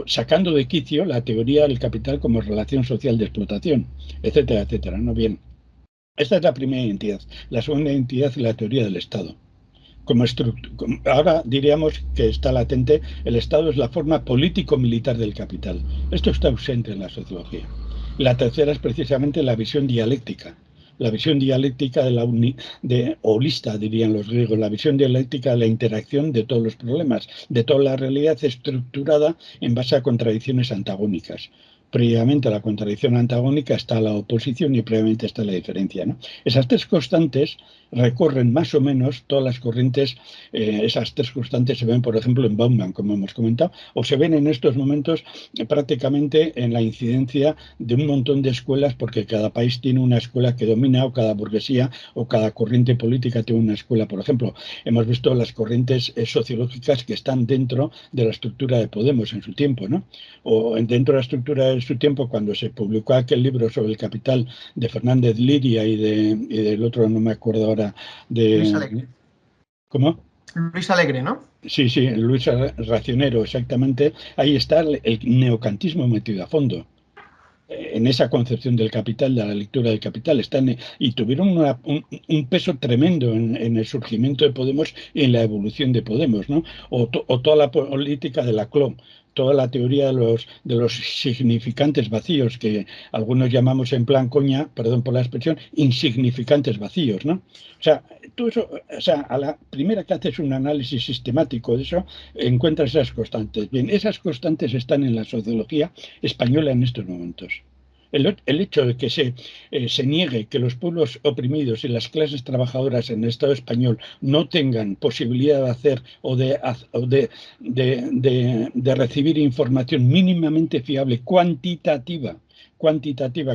sacando de quicio la teoría del capital como relación social de explotación, etcétera, etcétera, ¿no? Bien, esta es la primera identidad. La segunda identidad es la teoría del Estado. Ahora diríamos que está latente, el Estado es la forma político-militar del capital. Esto está ausente en la sociología. La tercera es precisamente la visión dialéctica. La visión dialéctica holista, dirían los griegos, la visión dialéctica de la interacción de todos los problemas, de toda la realidad estructurada en base a contradicciones antagónicas. Previamente a la contradicción antagónica está la oposición y previamente está la diferencia, ¿no? Esas tres constantes recorren más o menos todas las corrientes. Esas tres constantes se ven, por ejemplo, en Bauman, como hemos comentado, o se ven en estos momentos prácticamente en la incidencia de un montón de escuelas, porque cada país tiene una escuela que domina, o cada burguesía o cada corriente política tiene una escuela. Por ejemplo, hemos visto las corrientes sociológicas que están dentro de la estructura de Podemos en su tiempo, ¿no? O dentro de la estructura de su tiempo, cuando se publicó aquel libro sobre el capital de Fernández Liria y del otro, no me acuerdo ahora, Luis Alegre. ¿Cómo? Luis Alegre, ¿no? Sí, Luis Racionero, exactamente. Ahí está el neocantismo metido a fondo en esa concepción del capital, de la lectura del capital. Y tuvieron un peso tremendo en el surgimiento de Podemos y en la evolución de Podemos, ¿no? O toda la política de la CLO, toda la teoría de los significantes vacíos, que algunos llamamos en plan coña, perdón por la expresión, insignificantes vacíos, ¿no? O sea, tú eso, a la primera que haces un análisis sistemático de eso, encuentras esas constantes. Bien, esas constantes están en la sociología española en estos momentos. El hecho de que se niegue que los pueblos oprimidos y las clases trabajadoras en el Estado español no tengan posibilidad de hacer o de recibir información mínimamente fiable, cuantitativa,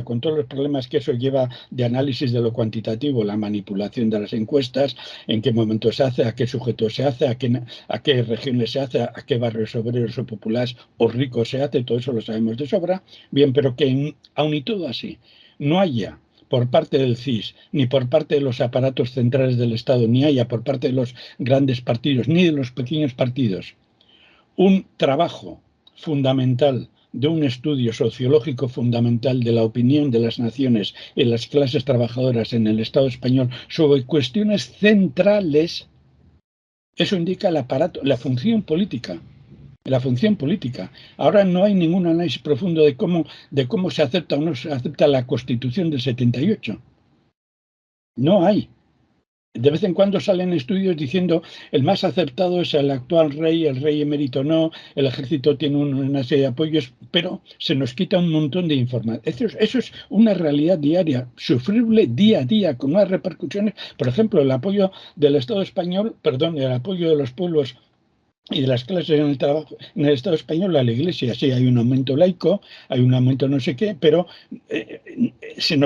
con todos los problemas que eso lleva de análisis de lo cuantitativo, la manipulación de las encuestas, en qué momento se hace, a qué sujeto se hace, a qué regiones se hace, a qué barrios obreros o populares o ricos se hace, todo eso lo sabemos de sobra. Bien, pero que aun y todo así no haya por parte del CIS, ni por parte de los aparatos centrales del Estado, ni haya por parte de los grandes partidos, ni de los pequeños partidos, un trabajo fundamental de un estudio sociológico fundamental de la opinión de las naciones en las clases trabajadoras en el Estado español sobre cuestiones centrales, eso indica el aparato, la función política. La función política. Ahora no hay ningún análisis profundo de cómo se acepta o no se acepta la Constitución del 78. No hay. De vez en cuando salen estudios diciendo el más aceptado es el actual rey, el rey emérito no, el ejército tiene una serie de apoyos, pero se nos quita un montón de información. Eso es una realidad diaria, sufrible día a día, con unas repercusiones. Por ejemplo, el apoyo del Estado español, el apoyo de los pueblos y de las clases en el trabajo en el Estado español a la Iglesia. Sí, hay un aumento laico, hay un aumento no sé qué, pero se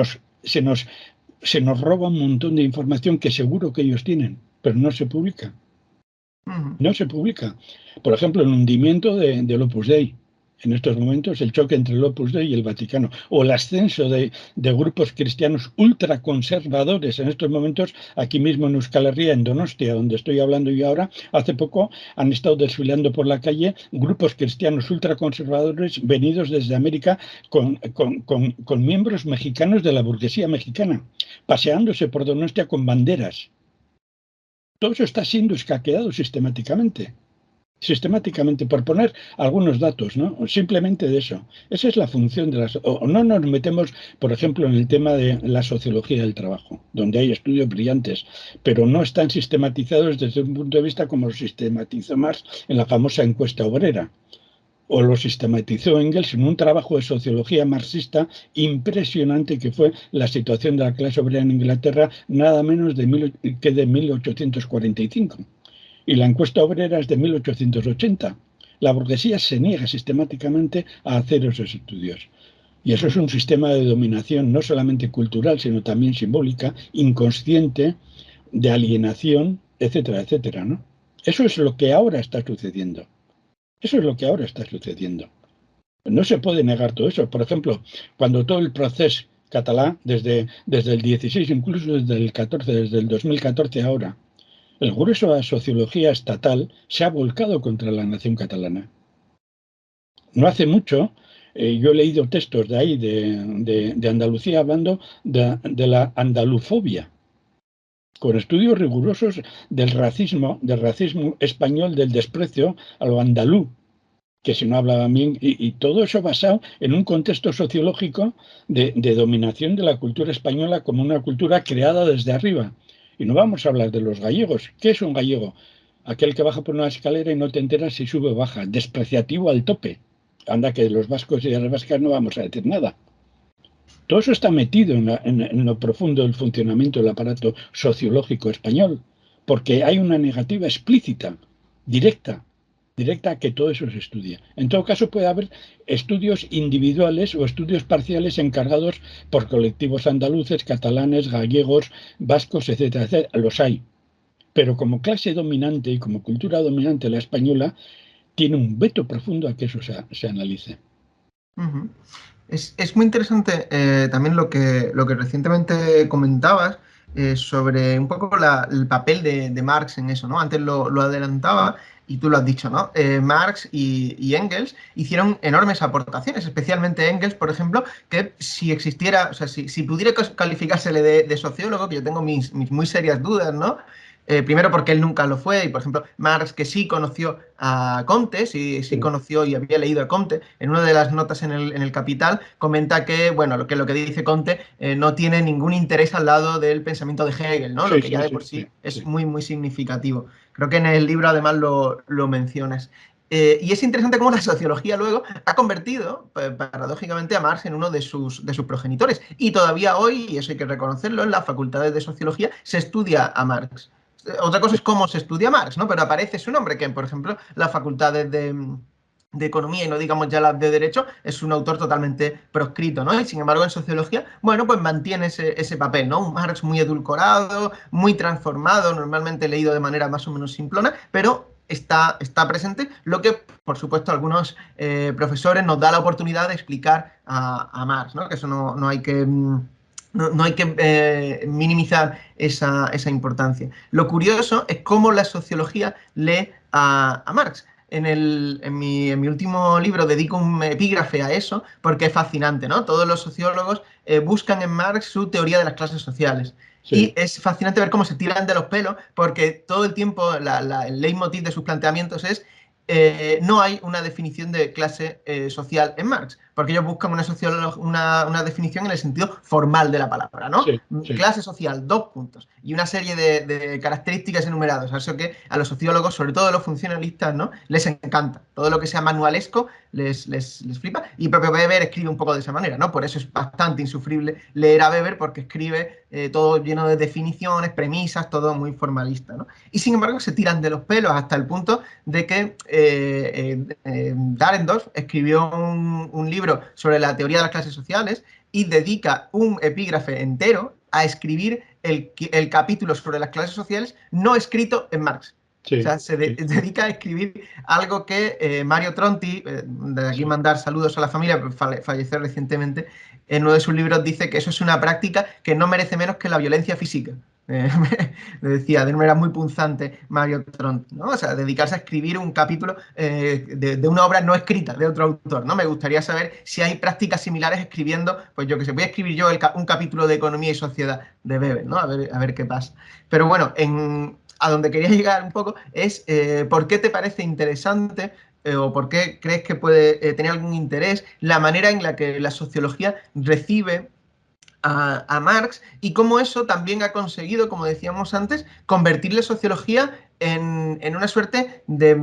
nos roba un montón de información que seguro que ellos tienen, pero no se publica. No se publica. Por ejemplo, el hundimiento del Opus Dei. en estos momentos, el choque entre el Opus Dei y el Vaticano, o el ascenso de grupos cristianos ultraconservadores. En estos momentos, aquí mismo en Euskal Herria, en Donostia, donde estoy hablando yo ahora, hace poco han estado desfilando por la calle grupos cristianos ultraconservadores venidos desde América con miembros mexicanos de la burguesía mexicana, paseándose por Donostia con banderas. Todo eso está siendo escaqueado sistemáticamente. Por poner algunos datos, ¿no? Simplemente de eso. Esa es la función de las... O no nos metemos, por ejemplo, en el tema de la sociología del trabajo, donde hay estudios brillantes, pero no están sistematizados desde un punto de vista como lo sistematizó Marx en la famosa encuesta obrera, o lo sistematizó Engels en un trabajo de sociología marxista impresionante que fue la situación de la clase obrera en Inglaterra, nada menos de 1845. Y la encuesta obrera es de 1880. La burguesía se niega sistemáticamente a hacer esos estudios. Y eso es un sistema de dominación no solamente cultural, sino también simbólica, inconsciente, de alienación, etcétera, etcétera, ¿no? Eso es lo que ahora está sucediendo. Eso es lo que ahora está sucediendo. No se puede negar todo eso. Por ejemplo, cuando todo el proceso catalán, desde el 16, incluso desde el 14, desde el 2014 ahora, el grueso de la sociología estatal se ha volcado contra la nación catalana. No hace mucho, yo he leído textos de ahí, de Andalucía, hablando de la andalufobia, con estudios rigurosos del racismo español, del desprecio a lo andaluz, que si no hablaban bien, y todo eso basado en un contexto sociológico de dominación de la cultura española como una cultura creada desde arriba. Y no vamos a hablar de los gallegos. ¿Qué es un gallego? Aquel que baja por una escalera y no te enteras si sube o baja. Despreciativo al tope. Anda, que de los vascos y de las vascas no vamos a decir nada. Todo eso está metido en lo profundo del funcionamiento del aparato sociológico español, porque hay una negativa explícita, directa a que todo eso se estudie. En todo caso, puede haber estudios individuales o estudios parciales encargados por colectivos andaluces, catalanes, gallegos, vascos, etcétera, etcétera. Los hay. Pero como clase dominante y como cultura dominante la española, tiene un veto profundo a que eso se analice. Uh-huh. Es muy interesante también lo que recientemente comentabas sobre un poco el papel de Marx en eso, ¿no? Antes lo adelantaba y tú lo has dicho, ¿no? Marx y Engels hicieron enormes aportaciones, especialmente Engels, por ejemplo, que si existiera, o sea, si pudiera calificársele de sociólogo, que yo tengo mis muy serias dudas, ¿no? Primero porque él nunca lo fue, y por ejemplo, Marx, que sí conoció a Comte, sí conoció y había leído a Comte, en una de las notas en el Capital comenta que, bueno, lo que dice Comte no tiene ningún interés al lado del pensamiento de Hegel, ¿no? Sí, Lo que ya de por sí es muy, muy significativo. Creo que en el libro además lo mencionas. Y es interesante cómo la sociología luego ha convertido, paradójicamente, a Marx en uno de sus progenitores. Y todavía hoy, y eso hay que reconocerlo, en las facultades de sociología se estudia a Marx. Otra cosa es cómo se estudia Marx, ¿no? Pero aparece su nombre, que por ejemplo las facultades de economía y no digamos ya las de derecho, es un autor totalmente proscrito, ¿no? Y sin embargo en sociología, bueno, pues mantiene ese papel, ¿no? Un Marx muy edulcorado, muy transformado, normalmente leído de manera más o menos simplona, pero está presente, lo que por supuesto algunos profesores nos da la oportunidad de explicar a Marx, ¿no? Que eso no hay que... No hay que minimizar esa importancia. Lo curioso es cómo la sociología lee a Marx. En mi último libro dedico un epígrafe a eso porque es fascinante, ¿no? Todos los sociólogos buscan en Marx su teoría de las clases sociales. Sí. Y es fascinante ver cómo se tiran de los pelos porque todo el tiempo el leitmotiv de sus planteamientos es no hay una definición de clase social en Marx, porque ellos buscan una definición en el sentido formal de la palabra, ¿no? Sí. Clase social, 2 puntos, y una serie de características enumeradas. Eso que a los sociólogos, sobre todo a los funcionalistas, ¿no? Les encanta. Todo lo que sea manualesco les flipa, y propio Weber escribe un poco de esa manera, ¿no? Por eso es bastante insufrible leer a Weber, porque escribe todo lleno de definiciones, premisas, todo muy formalista, ¿no? Y sin embargo se tiran de los pelos hasta el punto de que Dahrendorf escribió un libro sobre la teoría de las clases sociales y dedica un epígrafe entero a escribir el capítulo sobre las clases sociales no escrito en Marx. O Sí, sea, se sí. dedica a escribir algo que Mario Tronti, de aquí Sí. mandar saludos a la familia, porque falleció recientemente, en uno de sus libros dice que eso es una práctica que no merece menos que la violencia física. Eh, me decía de manera muy punzante Mario Tronti, ¿no? O sea, dedicarse a escribir un capítulo de una obra no escrita de otro autor, ¿no? Me gustaría saber si hay prácticas similares escribiendo, pues yo que sé, voy a escribir yo un capítulo de Economía y Sociedad de Weber, ¿no? A ver qué pasa. Pero bueno, a donde quería llegar un poco es por qué te parece interesante o por qué crees que puede tener algún interés la manera en la que la sociología recibe a Marx y cómo eso también ha conseguido, como decíamos antes, convertir la sociología en una suerte de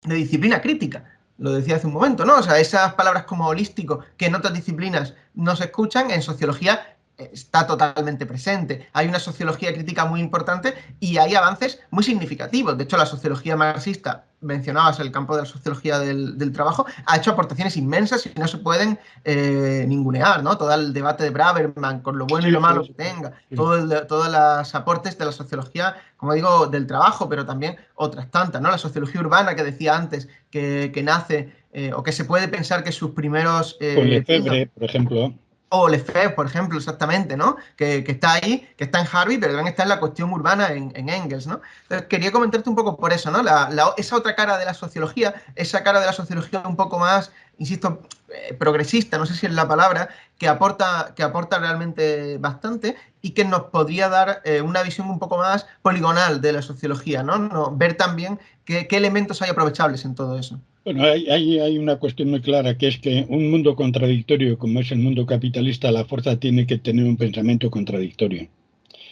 disciplina crítica. Lo decía hace un momento, ¿no? O sea, esas palabras como holístico que en otras disciplinas no se escuchan, en sociología está totalmente presente. Hay una sociología crítica muy importante y hay avances muy significativos. De hecho, la sociología marxista, mencionabas el campo de la sociología del trabajo, ha hecho aportaciones inmensas y no se pueden ningunear, ¿no? Todo el debate de Braverman, con lo bueno y Sí, lo sí, malo que tenga, sí. todos los aportes de la sociología, como digo, del trabajo, pero también otras tantas, ¿no? La sociología urbana que decía antes, que nace o que se puede pensar que sus primeros Con pinitos Lefebvre, por ejemplo. o Lefebvre, por ejemplo, exactamente, ¿no? Que está ahí, que está en Harvey, pero también está en la cuestión urbana en Engels, ¿no? Entonces, quería comentarte un poco por eso, ¿no? Esa otra cara de la sociología, esa cara de la sociología un poco más, insisto, progresista, no sé si es la palabra, que aporta realmente bastante y que nos podría dar una visión un poco más poligonal de la sociología, ¿no? Ver también qué elementos hay aprovechables en todo eso. Bueno, hay una cuestión muy clara, que es que un mundo contradictorio como es el mundo capitalista, la fuerza tiene que tener un pensamiento contradictorio.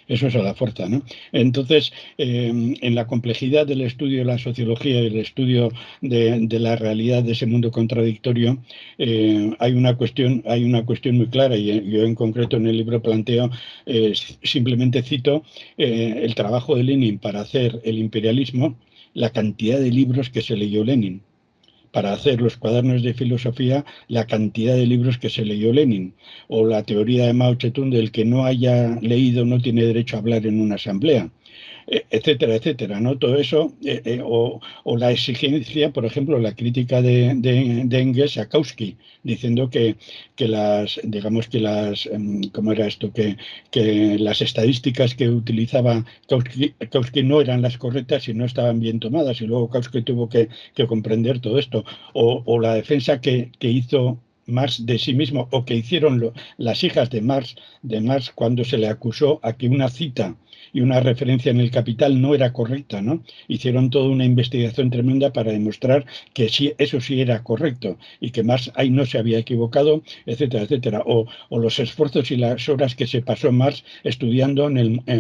Eso es a la fuerza, ¿no? Entonces, en la complejidad del estudio de la sociología y el estudio de la realidad de ese mundo contradictorio, hay una cuestión muy clara, y yo en concreto en el libro planteo, simplemente cito el trabajo de Lenin para hacer el imperialismo, la cantidad de libros que se leyó Lenin para hacer los cuadernos de filosofía, la cantidad de libros que se leyó Lenin, o la teoría de Mao Zedong del que no haya leído no tiene derecho a hablar en una asamblea, etcétera, etcétera, ¿no? Todo eso, o la exigencia, por ejemplo, la crítica de Engels a Kautsky, diciendo que digamos que ¿cómo era esto? Que las estadísticas que utilizaba Kautsky no eran las correctas y no estaban bien tomadas, y luego Kautsky tuvo que comprender todo esto, o la defensa que hizo Marx de sí mismo, o que hicieron las hijas de Marx cuando se le acusó a que una cita y una referencia en el Capital no era correcta, ¿no? Hicieron toda una investigación tremenda para demostrar que sí, eso sí era correcto y que Marx ahí no se había equivocado, etcétera, etcétera. O los esfuerzos y las horas que se pasó Marx estudiando en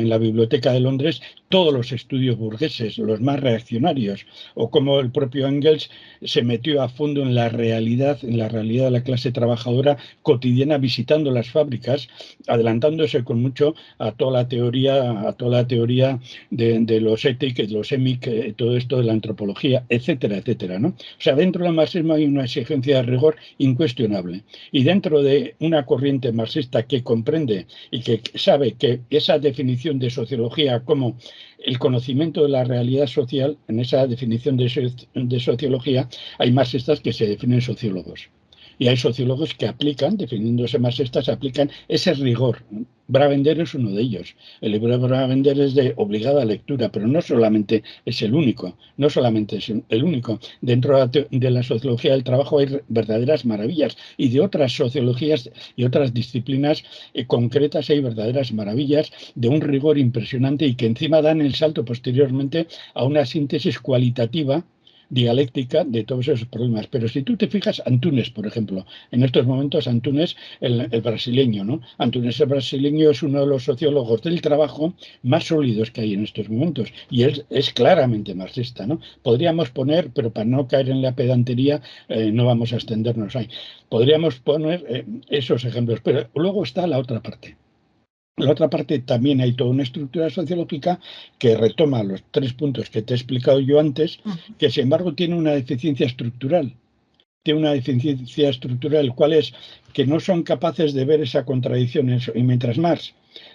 la Biblioteca de Londres todos los estudios burgueses, los más reaccionarios, o como el propio Engels se metió a fondo en la realidad de la clase trabajadora cotidiana, visitando las fábricas, adelantándose con mucho a toda la teoría de los éticos, los EMIC, todo esto de la antropología, etcétera, etcétera, ¿no? O sea, dentro del marxismo hay una exigencia de rigor incuestionable. Y dentro de una corriente marxista que comprende y que sabe que esa definición de sociología como el conocimiento de la realidad social, en esa definición de sociología, hay marxistas que se definen sociólogos. Y hay sociólogos que aplican, definiéndose marxistas, aplican ese rigor. Bravender es uno de ellos. El libro de Bravender es de obligada lectura, pero no solamente es el único, no solamente es el único. Dentro de la sociología del trabajo hay verdaderas maravillas, y de otras sociologías y otras disciplinas concretas hay verdaderas maravillas de un rigor impresionante, y que encima dan el salto posteriormente a una síntesis cualitativa dialéctica de todos esos problemas. Pero si tú te fijas, Antunes, por ejemplo, en estos momentos Antunes, el brasileño, ¿no? Antunes el brasileño es uno de los sociólogos del trabajo más sólidos que hay en estos momentos, y él es claramente marxista, ¿no? Podríamos poner, pero para no caer en la pedantería, no vamos a extendernos ahí, podríamos poner esos ejemplos, pero luego está la otra parte. La otra parte, también hay toda una estructura sociológica que retoma los tres puntos que te he explicado yo antes, que sin embargo tiene una deficiencia estructural. tiene una deficiencia estructural, ¿cuál es? Que no son capaces de ver esa contradicción. Y mientras más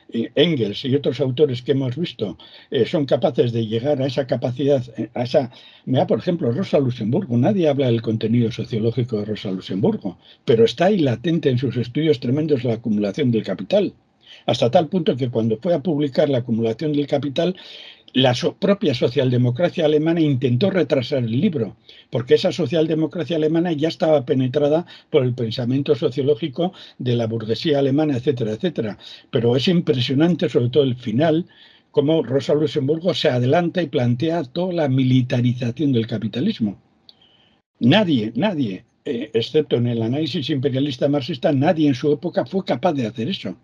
Engels y otros autores que hemos visto son capaces de llegar a esa capacidad, a esa... Mira, por ejemplo, Rosa Luxemburgo. Nadie habla del contenido sociológico de Rosa Luxemburgo, pero está ahí latente en sus estudios tremendos la acumulación del capital. Hasta tal punto que cuando fue a publicar la acumulación del capital, la propia socialdemocracia alemana intentó retrasar el libro, porque esa socialdemocracia alemana ya estaba penetrada por el pensamiento sociológico de la burguesía alemana, etcétera, etcétera. Pero es impresionante, sobre todo el final, cómo Rosa Luxemburgo se adelanta y plantea toda la militarización del capitalismo. Nadie, excepto en el análisis imperialista marxista, nadie en su época fue capaz de hacer eso.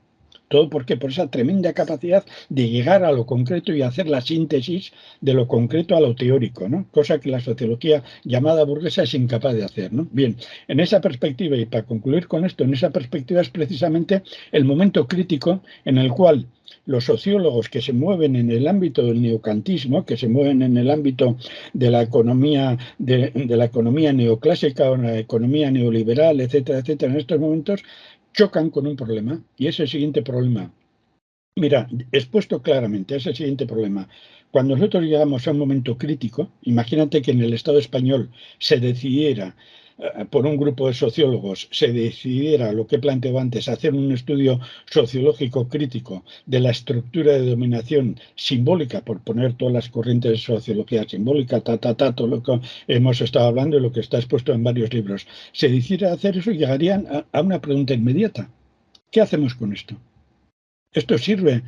Todo porque por esa tremenda capacidad de llegar a lo concreto y hacer la síntesis de lo concreto a lo teórico, ¿no? Cosa que la sociología llamada burguesa es incapaz de hacer, ¿no? Bien, en esa perspectiva, y para concluir con esto, en esa perspectiva es precisamente el momento crítico en el cual los sociólogos que se mueven en el ámbito del neocantismo, que se mueven en el ámbito de la economía, de la economía neoclásica o la economía neoliberal, etcétera, etcétera, en estos momentos chocan con un problema, y es el siguiente problema. Mira, expuesto claramente, es el siguiente problema. Cuando nosotros llegamos a un momento crítico, imagínate que en el Estado español se decidiera, por un grupo de sociólogos, se decidiera lo que planteaba antes, hacer un estudio sociológico crítico de la estructura de dominación simbólica, por poner todas las corrientes de sociología simbólica, todo lo que hemos estado hablando y lo que está expuesto en varios libros. Se decidiera hacer eso, llegarían a una pregunta inmediata. ¿Qué hacemos con esto? ¿Esto sirve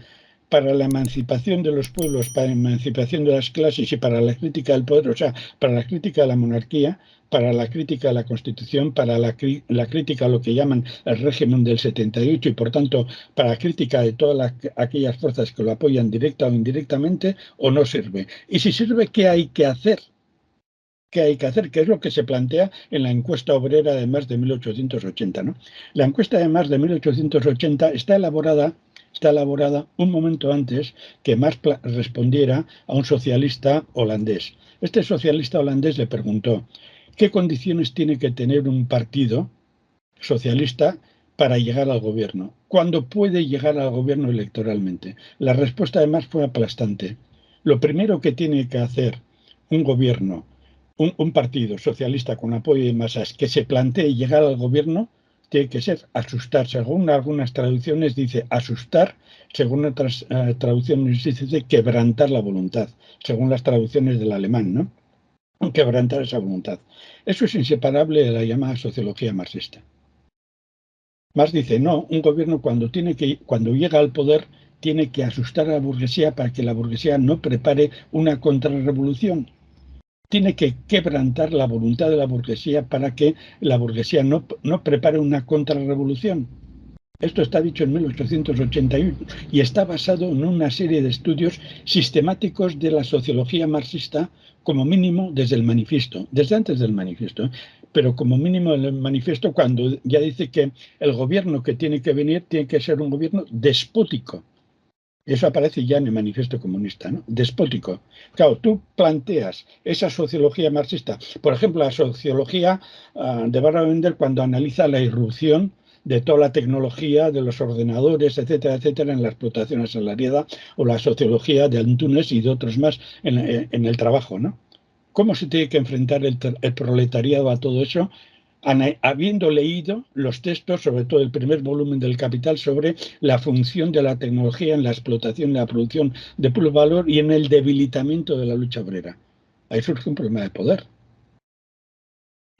para la emancipación de los pueblos, para la emancipación de las clases y para la crítica del poder? O sea, para la crítica de la monarquía, para la crítica de la Constitución, para la crítica a lo que llaman el régimen del 78 y, por tanto, para la crítica de todas aquellas fuerzas que lo apoyan directa o indirectamente, ¿o no sirve? Y si sirve, ¿qué hay que hacer? ¿Qué hay que hacer? ¿Qué es lo que se plantea en la encuesta obrera de Marx de 1880, ¿no? La encuesta de Marx de 1880 está elaborada un momento antes que Marx respondiera a un socialista holandés. Este socialista holandés le preguntó, ¿qué condiciones tiene que tener un partido socialista para llegar al gobierno? ¿Cuándo puede llegar al gobierno electoralmente? La respuesta de Marx fue aplastante. Lo primero que tiene que hacer un gobierno, un partido socialista con apoyo de masas que se plantee llegar al gobierno, tiene que ser asustar. Según algunas traducciones dice asustar, según otras traducciones dice quebrantar la voluntad, según las traducciones del alemán, ¿no? Quebrantar esa voluntad. Eso es inseparable de la llamada sociología marxista. Marx dice, no, un gobierno cuando llega al poder tiene que asustar a la burguesía para que la burguesía no prepare una contrarrevolución. Tiene que quebrantar la voluntad de la burguesía para que la burguesía no prepare una contrarrevolución. Esto está dicho en 1881 y está basado en una serie de estudios sistemáticos de la sociología marxista, como mínimo desde el manifiesto, desde antes del manifiesto, pero como mínimo el manifiesto cuando ya dice que el gobierno que tiene que venir tiene que ser un gobierno despótico. Eso aparece ya en el manifiesto comunista, ¿no? Despótico. Claro, tú planteas esa sociología marxista, por ejemplo, la sociología de Barrow-Wendell cuando analiza la irrupción de toda la tecnología, de los ordenadores, etcétera, etcétera, en la explotación asalariada, o la sociología de Antunes y de otros más en el trabajo, ¿no? ¿Cómo se tiene que enfrentar el proletariado a todo eso? Habiendo leído los textos, sobre todo el primer volumen del Capital, sobre la función de la tecnología en la explotación, en la producción de puro valor y en el debilitamiento de la lucha obrera. Ahí surge un problema de poder.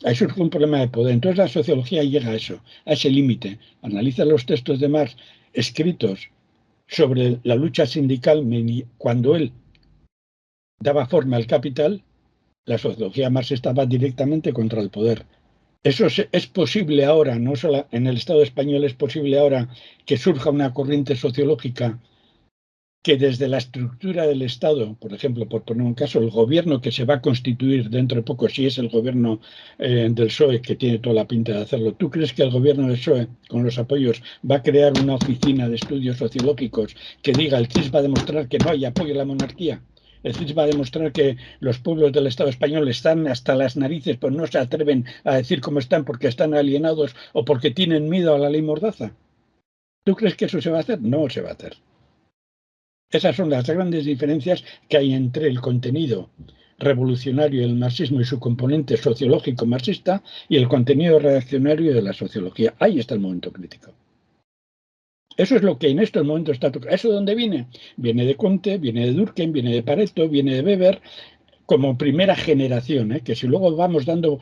Entonces la sociología llega a eso, a ese límite. Analiza los textos de Marx escritos sobre la lucha sindical cuando él daba forma al Capital. La sociología marxista va directamente contra el poder. Eso es posible ahora, no solo en el Estado español, es posible ahora que surja una corriente sociológica que desde la estructura del Estado, por ejemplo, por poner un caso, el gobierno que se va a constituir dentro de poco, si es el gobierno del PSOE, que tiene toda la pinta de hacerlo, ¿tú crees que el gobierno del PSOE, con los apoyos, va a crear una oficina de estudios sociológicos que diga el CIS va a demostrar que no hay apoyo a la monarquía? El CIS va a demostrar que los pueblos del Estado español están hasta las narices, pues no se atreven a decir cómo están porque están alienados o porque tienen miedo a la ley Mordaza. ¿Tú crees que eso se va a hacer? No se va a hacer. Esas son las grandes diferencias que hay entre el contenido revolucionario del marxismo y su componente sociológico marxista y el contenido reaccionario de la sociología. Ahí está el momento crítico. Eso es lo que en estos momentos está tocando. ¿Eso de dónde viene? Viene de Comte, viene de Durkheim, viene de Pareto, viene de Weber, como primera generación, que si luego vamos dando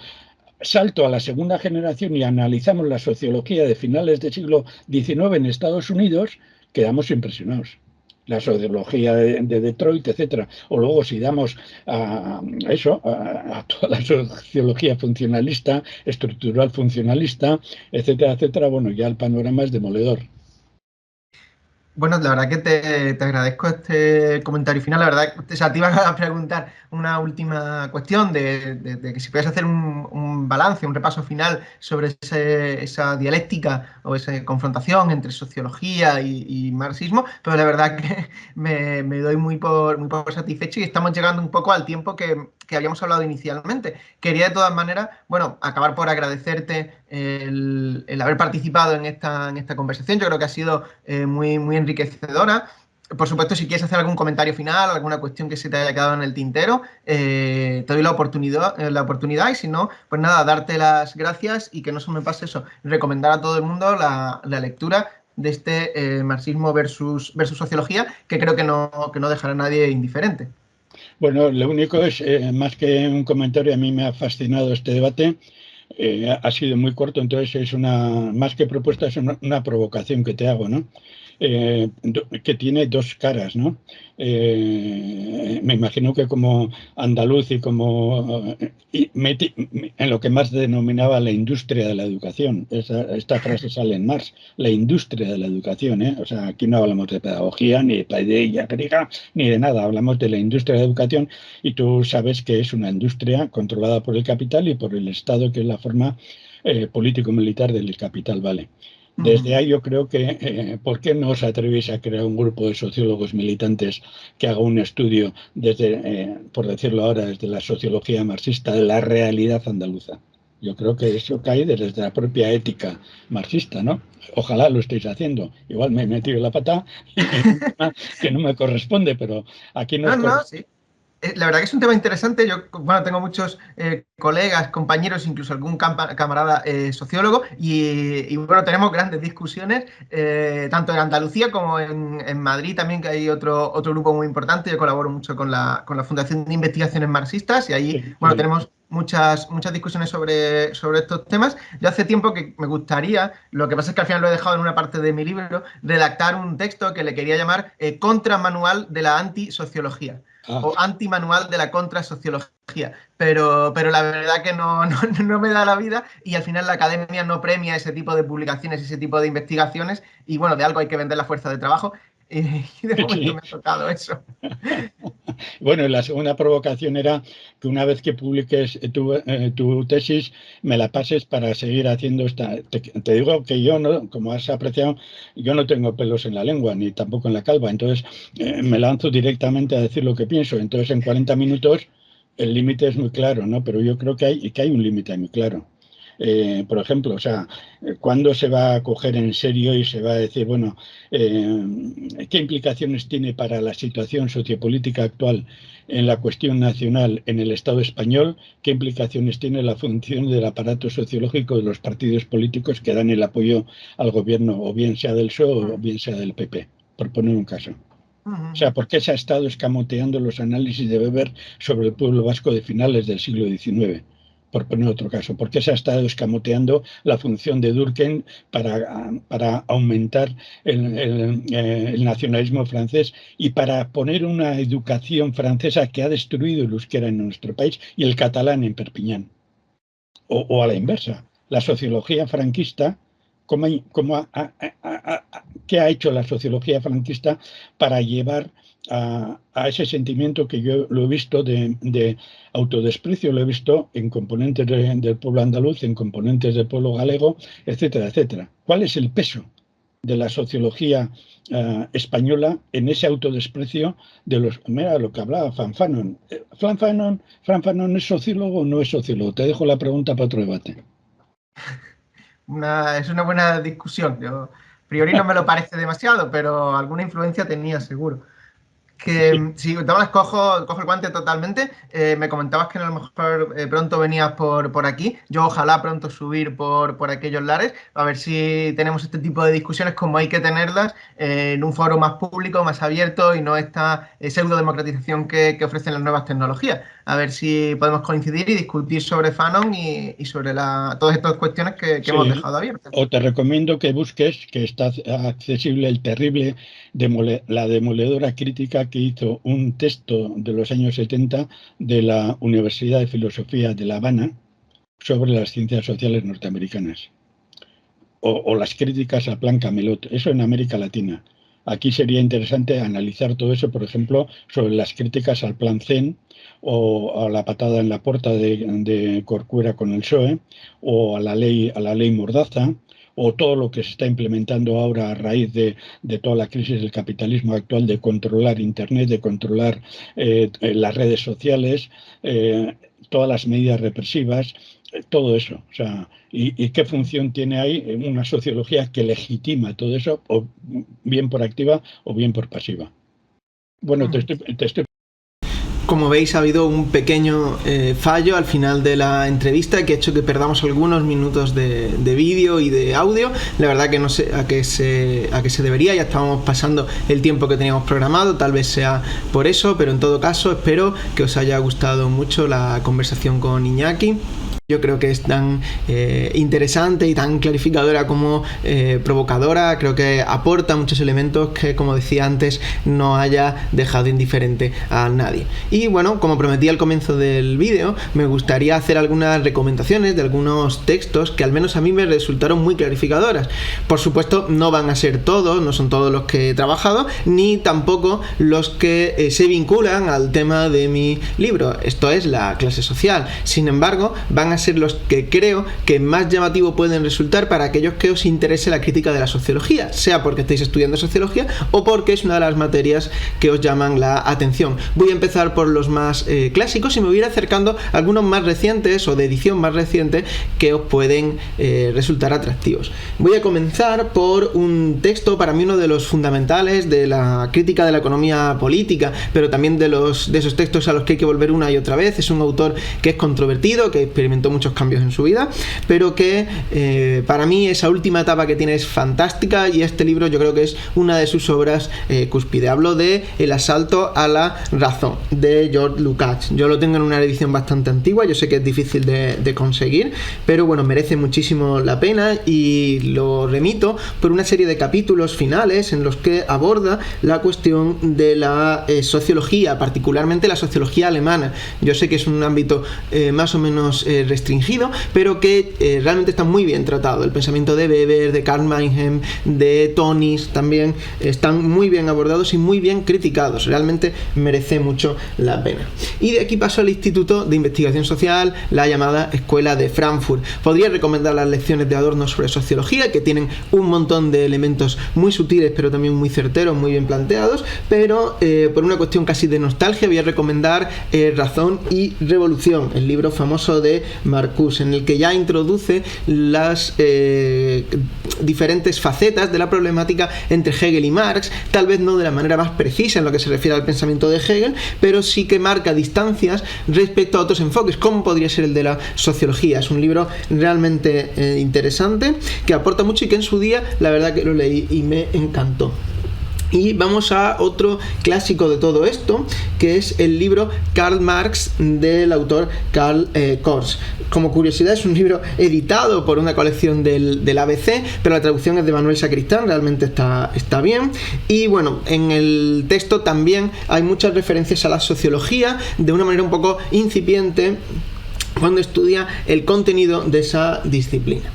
salto a la segunda generación y analizamos la sociología de finales del siglo XIX en Estados Unidos, quedamos impresionados. La sociología de Detroit, etcétera. O luego si damos a toda la sociología funcionalista, estructural funcionalista, etcétera, etcétera, bueno, ya el panorama es demoledor. Bueno, la verdad que te agradezco este comentario final. La verdad, o sea, te iba a preguntar una última cuestión de que si puedes hacer un balance, un repaso final sobre esa dialéctica o esa confrontación entre sociología y marxismo, pero la verdad que me doy muy por satisfecho y estamos llegando un poco al tiempo que habíamos hablado inicialmente. Quería de todas maneras, bueno, acabar por agradecerte el haber participado en esta conversación. Yo creo que ha sido muy enriquecedora. Por supuesto, si quieres hacer algún comentario final, alguna cuestión que se te haya quedado en el tintero, te doy la oportunidad y si no, pues nada, darte las gracias y que no se me pase eso, recomendar a todo el mundo la lectura de este marxismo versus sociología, que creo que no dejará a nadie indiferente. Bueno, lo único es, más que un comentario, a mí me ha fascinado este debate. Ha sido muy corto, entonces es más que propuesta, es una provocación que te hago, ¿no? Que tiene dos caras, ¿no? Me imagino que como andaluz y como en lo que más denominaba la industria de la educación, esta frase sale en Marx, la industria de la educación, ¿eh? O sea, aquí no hablamos de pedagogía, ni de pedagogía griega, ni de nada, hablamos de la industria de la educación y tú sabes que es una industria controlada por el capital y por el Estado, que es la forma político-militar del capital, ¿vale? Desde ahí yo creo que, ¿por qué no os atrevéis a crear un grupo de sociólogos militantes que haga un estudio desde, por decirlo ahora, desde la sociología marxista de la realidad andaluza? Yo creo que eso cae desde la propia ética marxista, ¿no? Ojalá lo estéis haciendo. Igual me he metido la pata que no me corresponde, pero aquí nos No, no, corresponde. sí. La verdad que es un tema interesante. Yo, bueno, tengo muchos colegas, compañeros, incluso algún camarada sociólogo, y, bueno, tenemos grandes discusiones, tanto en Andalucía como en Madrid también, que hay otro grupo muy importante. Yo colaboro mucho con la Fundación de Investigaciones Marxistas y ahí, Sí, bueno, sí. tenemos muchas discusiones sobre estos temas. Yo hace tiempo que me gustaría, lo que pasa es que al final lo he dejado en una parte de mi libro, redactar un texto que le quería llamar Contramanual de la Antisociología Ah, o antimanual de la contrasociología. Pero la verdad que no me da la vida y al final la academia no premia ese tipo de publicaciones, ese tipo de investigaciones y bueno, de algo hay que vender la fuerza de trabajo y de momento sí. me ha tocado eso. Bueno, y la segunda provocación era que una vez que publiques tu tesis, me la pases para seguir haciendo esta. Te digo que yo no, como has apreciado, yo no tengo pelos en la lengua ni tampoco en la calva, entonces me lanzo directamente a decir lo que pienso. Entonces, en 40 minutos el límite es muy claro, ¿no? Pero yo creo que hay un límite muy claro. Por ejemplo, o sea, ¿cuándo se va a coger en serio y se va a decir, bueno, qué implicaciones tiene para la situación sociopolítica actual en la cuestión nacional en el Estado español? ¿Qué implicaciones tiene la función del aparato sociológico de los partidos políticos que dan el apoyo al gobierno, o bien sea del PSOE o bien sea del PP? Por poner un caso. O sea, ¿por qué se ha estado escamoteando los análisis de Weber sobre el pueblo vasco de finales del siglo XIX? Por poner otro caso, ¿por qué se ha estado escamoteando la función de Durkheim para aumentar el nacionalismo francés y para poner una educación francesa que ha destruido el euskera en nuestro país y el catalán en Perpiñán? O a la inversa, la sociología franquista, ¿qué ha hecho la sociología franquista para llevar a ese sentimiento que yo lo he visto de autodesprecio, lo he visto en componentes del pueblo andaluz, en componentes del pueblo galego, etcétera, etcétera? ¿Cuál es el peso de la sociología española en ese autodesprecio de los... Mira lo que hablaba Frank Fanon. ¿Frank Fanon es sociólogo o no es sociólogo? Te dejo la pregunta para otro debate. Es una buena discusión. Yo, a priori no me lo parece demasiado, pero alguna influencia tenía seguro. Que si cojo el guante totalmente. Me comentabas que a lo mejor pronto venías por aquí. Yo ojalá pronto subir por aquellos lares, a ver si tenemos este tipo de discusiones como hay que tenerlas en un foro más público, más abierto y no esta pseudo democratización que ofrecen las nuevas tecnologías. A ver si podemos coincidir y discutir sobre Fanon y sobre todas estas cuestiones que hemos dejado abiertas. O te recomiendo que busques, que está accesible, el terrible la demoledora crítica que hizo un texto de los años 70 de la Universidad de Filosofía de La Habana sobre las ciencias sociales norteamericanas. O las críticas al Plan Camelot, eso en América Latina. Aquí sería interesante analizar todo eso, por ejemplo, sobre las críticas al Plan CEN o a la patada en la puerta de Corcuera con el PSOE, o a la ley Mordaza, o todo lo que se está implementando ahora a raíz de toda la crisis del capitalismo actual, de controlar Internet, de controlar las redes sociales, todas las medidas represivas, todo eso. O sea, ¿y qué función tiene ahí una sociología que legitima todo eso, o bien por activa o bien por pasiva? Bueno, te estoy... Como veis, ha habido un pequeño fallo al final de la entrevista que ha hecho que perdamos algunos minutos de vídeo y de audio. La verdad que no sé a qué se debería, ya estábamos pasando el tiempo que teníamos programado, tal vez sea por eso, pero en todo caso espero que os haya gustado mucho la conversación con Iñaki. Yo creo que es tan interesante y tan clarificadora como provocadora. Creo que aporta muchos elementos que, como decía antes, no haya dejado indiferente a nadie. Y bueno, como prometí al comienzo del vídeo, me gustaría hacer algunas recomendaciones de algunos textos que al menos a mí me resultaron muy clarificadoras. Por supuesto, no van a ser todos, no son todos los que he trabajado, ni tampoco los que se vinculan al tema de mi libro, esto es la clase social. Sin embargo, van a ser los que creo que más llamativo pueden resultar para aquellos que os interese la crítica de la sociología, sea porque estéis estudiando sociología o porque es una de las materias que os llaman la atención. Voy a empezar por los más clásicos y me voy a ir acercando a algunos más recientes o de edición más reciente que os pueden resultar atractivos. Voy a comenzar por un texto, para mí uno de los fundamentales de la crítica de la economía política, pero también de esos textos a los que hay que volver una y otra vez. Es un autor que es controvertido, que experimentó muchos cambios en su vida, pero que para mí esa última etapa que tiene es fantástica, y este libro yo creo que es una de sus obras cúspide. Hablo de El asalto a la razón, de George Lukács. Yo lo tengo en una edición bastante antigua, yo sé que es difícil de conseguir, pero bueno, merece muchísimo la pena, y lo remito por una serie de capítulos finales en los que aborda la cuestión de la sociología, particularmente la sociología alemana. Yo sé que es un ámbito más o menos restringido, pero que realmente está muy bien tratado. El pensamiento de Weber, de Karl Meinhem, de Tonis también están muy bien abordados y muy bien criticados. Realmente merece mucho la pena. Y de aquí paso al Instituto de Investigación Social, la llamada Escuela de Frankfurt. Podría recomendar las lecciones de Adorno sobre sociología, que tienen un montón de elementos muy sutiles, pero también muy certeros, muy bien planteados, pero por una cuestión casi de nostalgia voy a recomendar Razón y Revolución, el libro famoso de Marcuse, en el que ya introduce las diferentes facetas de la problemática entre Hegel y Marx, tal vez no de la manera más precisa en lo que se refiere al pensamiento de Hegel, pero sí que marca distancias respecto a otros enfoques, como podría ser el de la sociología. Es un libro realmente interesante, que aporta mucho y que en su día la verdad que lo leí y me encantó. Y vamos a otro clásico de todo esto, que es el libro Karl Marx del autor Karl Korsch. Como curiosidad, es un libro editado por una colección del ABC, pero la traducción es de Manuel Sacristán, realmente está bien. Y bueno, en el texto también hay muchas referencias a la sociología de una manera un poco incipiente cuando estudia el contenido de esa disciplina.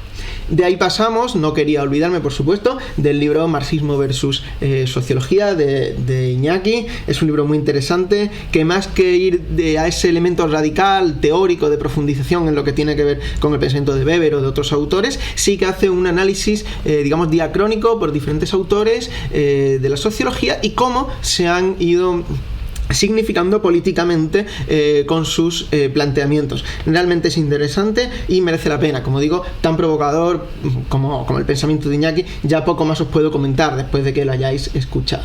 De ahí pasamos, no quería olvidarme por supuesto, del libro Marxismo versus Sociología de Iñaki. Es un libro muy interesante que, más que ir a ese elemento radical, teórico, de profundización en lo que tiene que ver con el pensamiento de Weber o de otros autores, sí que hace un análisis digamos diacrónico por diferentes autores de la sociología y cómo se han ido significando políticamente con sus planteamientos. Realmente es interesante y merece la pena. Como digo, tan provocador como el pensamiento de Iñaki, ya poco más os puedo comentar después de que lo hayáis escuchado.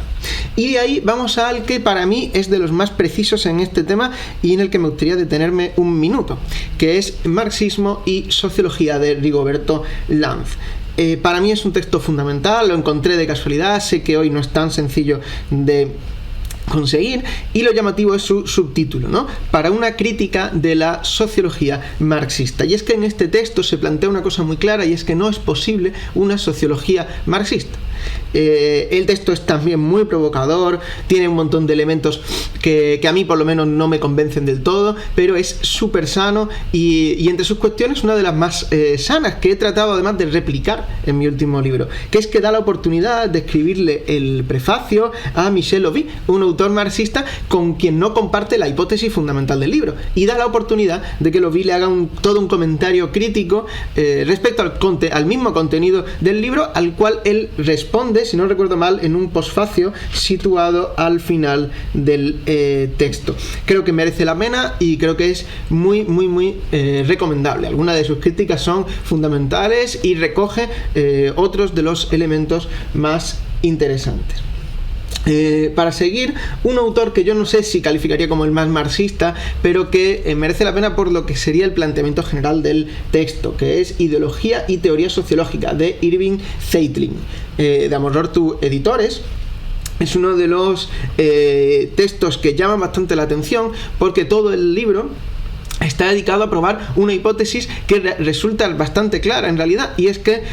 Y de ahí vamos al que para mí es de los más precisos en este tema y en el que me gustaría detenerme un minuto, que es Marxismo y Sociología de Rigoberto Lanz. Para mí es un texto fundamental, lo encontré de casualidad, sé que hoy no es tan sencillo de conseguir, y lo llamativo es su subtítulo, ¿no? Para una crítica de la sociología marxista. Y es que en este texto se plantea una cosa muy clara, y es que no es posible una sociología marxista. El texto es también muy provocador, tiene un montón de elementos que a mí por lo menos no me convencen del todo, pero es súper sano y entre sus cuestiones una de las más sanas que he tratado además de replicar en mi último libro, que es que da la oportunidad de escribirle el prefacio a Michel Ovi, un autor marxista con quien no comparte la hipótesis fundamental del libro, y da la oportunidad de que Ovi le haga todo un comentario crítico respecto al mismo contenido del libro, al cual él responde, si no recuerdo mal, en un posfacio situado al final del texto. Creo que merece la pena y creo que es muy recomendable. Algunas de sus críticas son fundamentales y recoge otros de los elementos más interesantes. Para seguir, un autor que yo no sé si calificaría como el más marxista, pero que merece la pena por lo que sería el planteamiento general del texto, que es Ideología y Teoría Sociológica, de Irving Zeitlin, de Amorortu Editores. Es uno de los textos que llaman bastante la atención, porque todo el libro está dedicado a probar una hipótesis que resulta bastante clara en realidad, y es que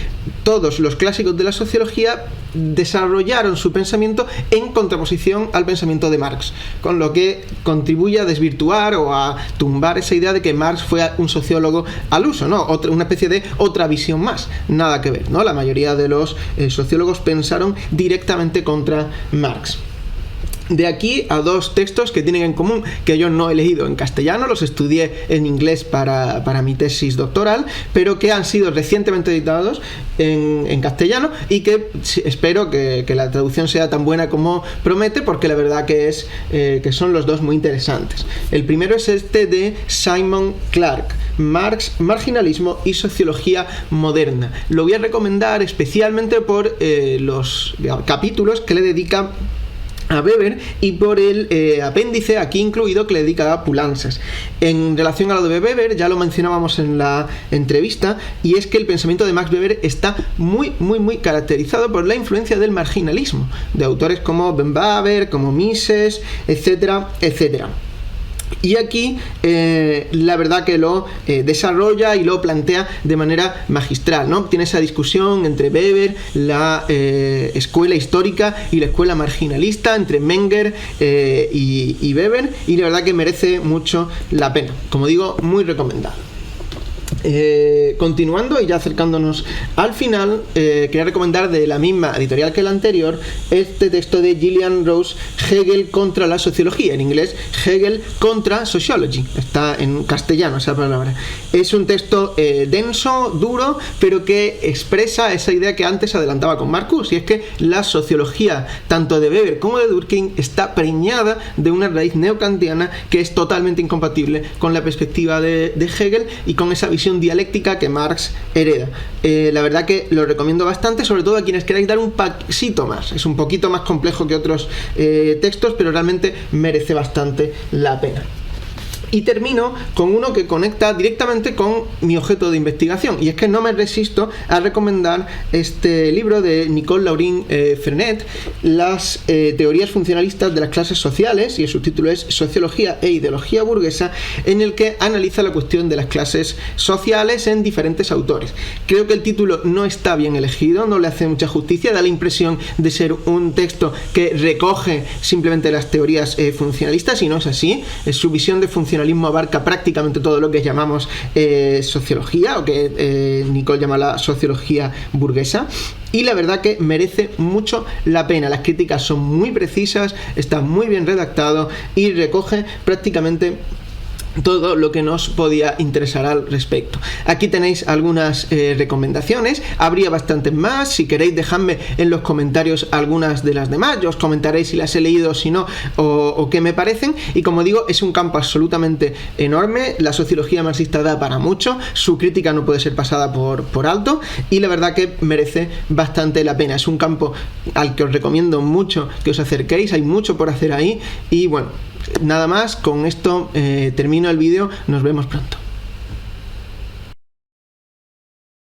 todos los clásicos de la sociología desarrollaron su pensamiento en contraposición al pensamiento de Marx, con lo que contribuye a desvirtuar o a tumbar esa idea de que Marx fue un sociólogo al uso, ¿no? Una especie de otra visión más, nada que ver, ¿no? La mayoría de los sociólogos pensaron directamente contra Marx. De aquí a dos textos que tienen en común, que yo no he leído en castellano, los estudié en inglés para mi tesis doctoral, pero que han sido recientemente editados en castellano y que espero que la traducción sea tan buena como promete, porque la verdad que son los dos muy interesantes. El primero es este de Simon Clark, Marx, Marginalismo y Sociología Moderna. Lo voy a recomendar especialmente por los capítulos que le dedica a Weber y por el apéndice aquí incluido que le dedica a Poulantzas. En relación a lo de Weber, ya lo mencionábamos en la entrevista, y es que el pensamiento de Max Weber está muy caracterizado por la influencia del marginalismo, de autores como Ben Baber, como Mises, etcétera. Y aquí la verdad que lo desarrolla y lo plantea de manera magistral, ¿no? Tiene esa discusión entre Weber, la escuela histórica, y la escuela marginalista, entre Menger y Weber, y la verdad que merece mucho la pena. Como digo, muy recomendado. Continuando y ya acercándonos al final, quería recomendar de la misma editorial que el anterior este texto de Gillian Rose, Hegel contra la sociología, en inglés Hegel contra Sociology, está en castellano esa palabra. Es un texto denso, duro, pero que expresa esa idea que antes adelantaba con Marcus, y es que la sociología tanto de Weber como de Durkheim está preñada de una raíz neokantiana que es totalmente incompatible con la perspectiva de Hegel y con esa visión dialéctica que Marx hereda. La verdad que lo recomiendo bastante, sobre todo a quienes queráis dar un pasito más. Es un poquito más complejo que otros textos, pero realmente merece bastante la pena. Y termino con uno que conecta directamente con mi objeto de investigación, y es que no me resisto a recomendar este libro de Nicole Laurin Fernet, Las teorías funcionalistas de las clases sociales, y el subtítulo es Sociología e ideología burguesa, en el que analiza la cuestión de las clases sociales en diferentes autores. Creo que el título no está bien elegido, no le hace mucha justicia, da la impresión de ser un texto que recoge simplemente las teorías funcionalistas, y no es así. Es su visión de funcionalismo nacionalismo abarca prácticamente todo lo que llamamos sociología, o que Nicole llama la sociología burguesa, y la verdad que merece mucho la pena. Las críticas son muy precisas, está muy bien redactado y recoge prácticamente todo lo que nos podía interesar al respecto. Aquí tenéis algunas recomendaciones, habría bastantes más. Si queréis, dejadme en los comentarios algunas de las demás, yo os comentaré si las he leído, si no, o qué me parecen. Y como digo, es un campo absolutamente enorme, la sociología marxista da para mucho, su crítica no puede ser pasada por alto, y la verdad que merece bastante la pena. Es un campo al que os recomiendo mucho que os acerquéis, hay mucho por hacer ahí. Y bueno, nada más, con esto termino el vídeo, nos vemos pronto.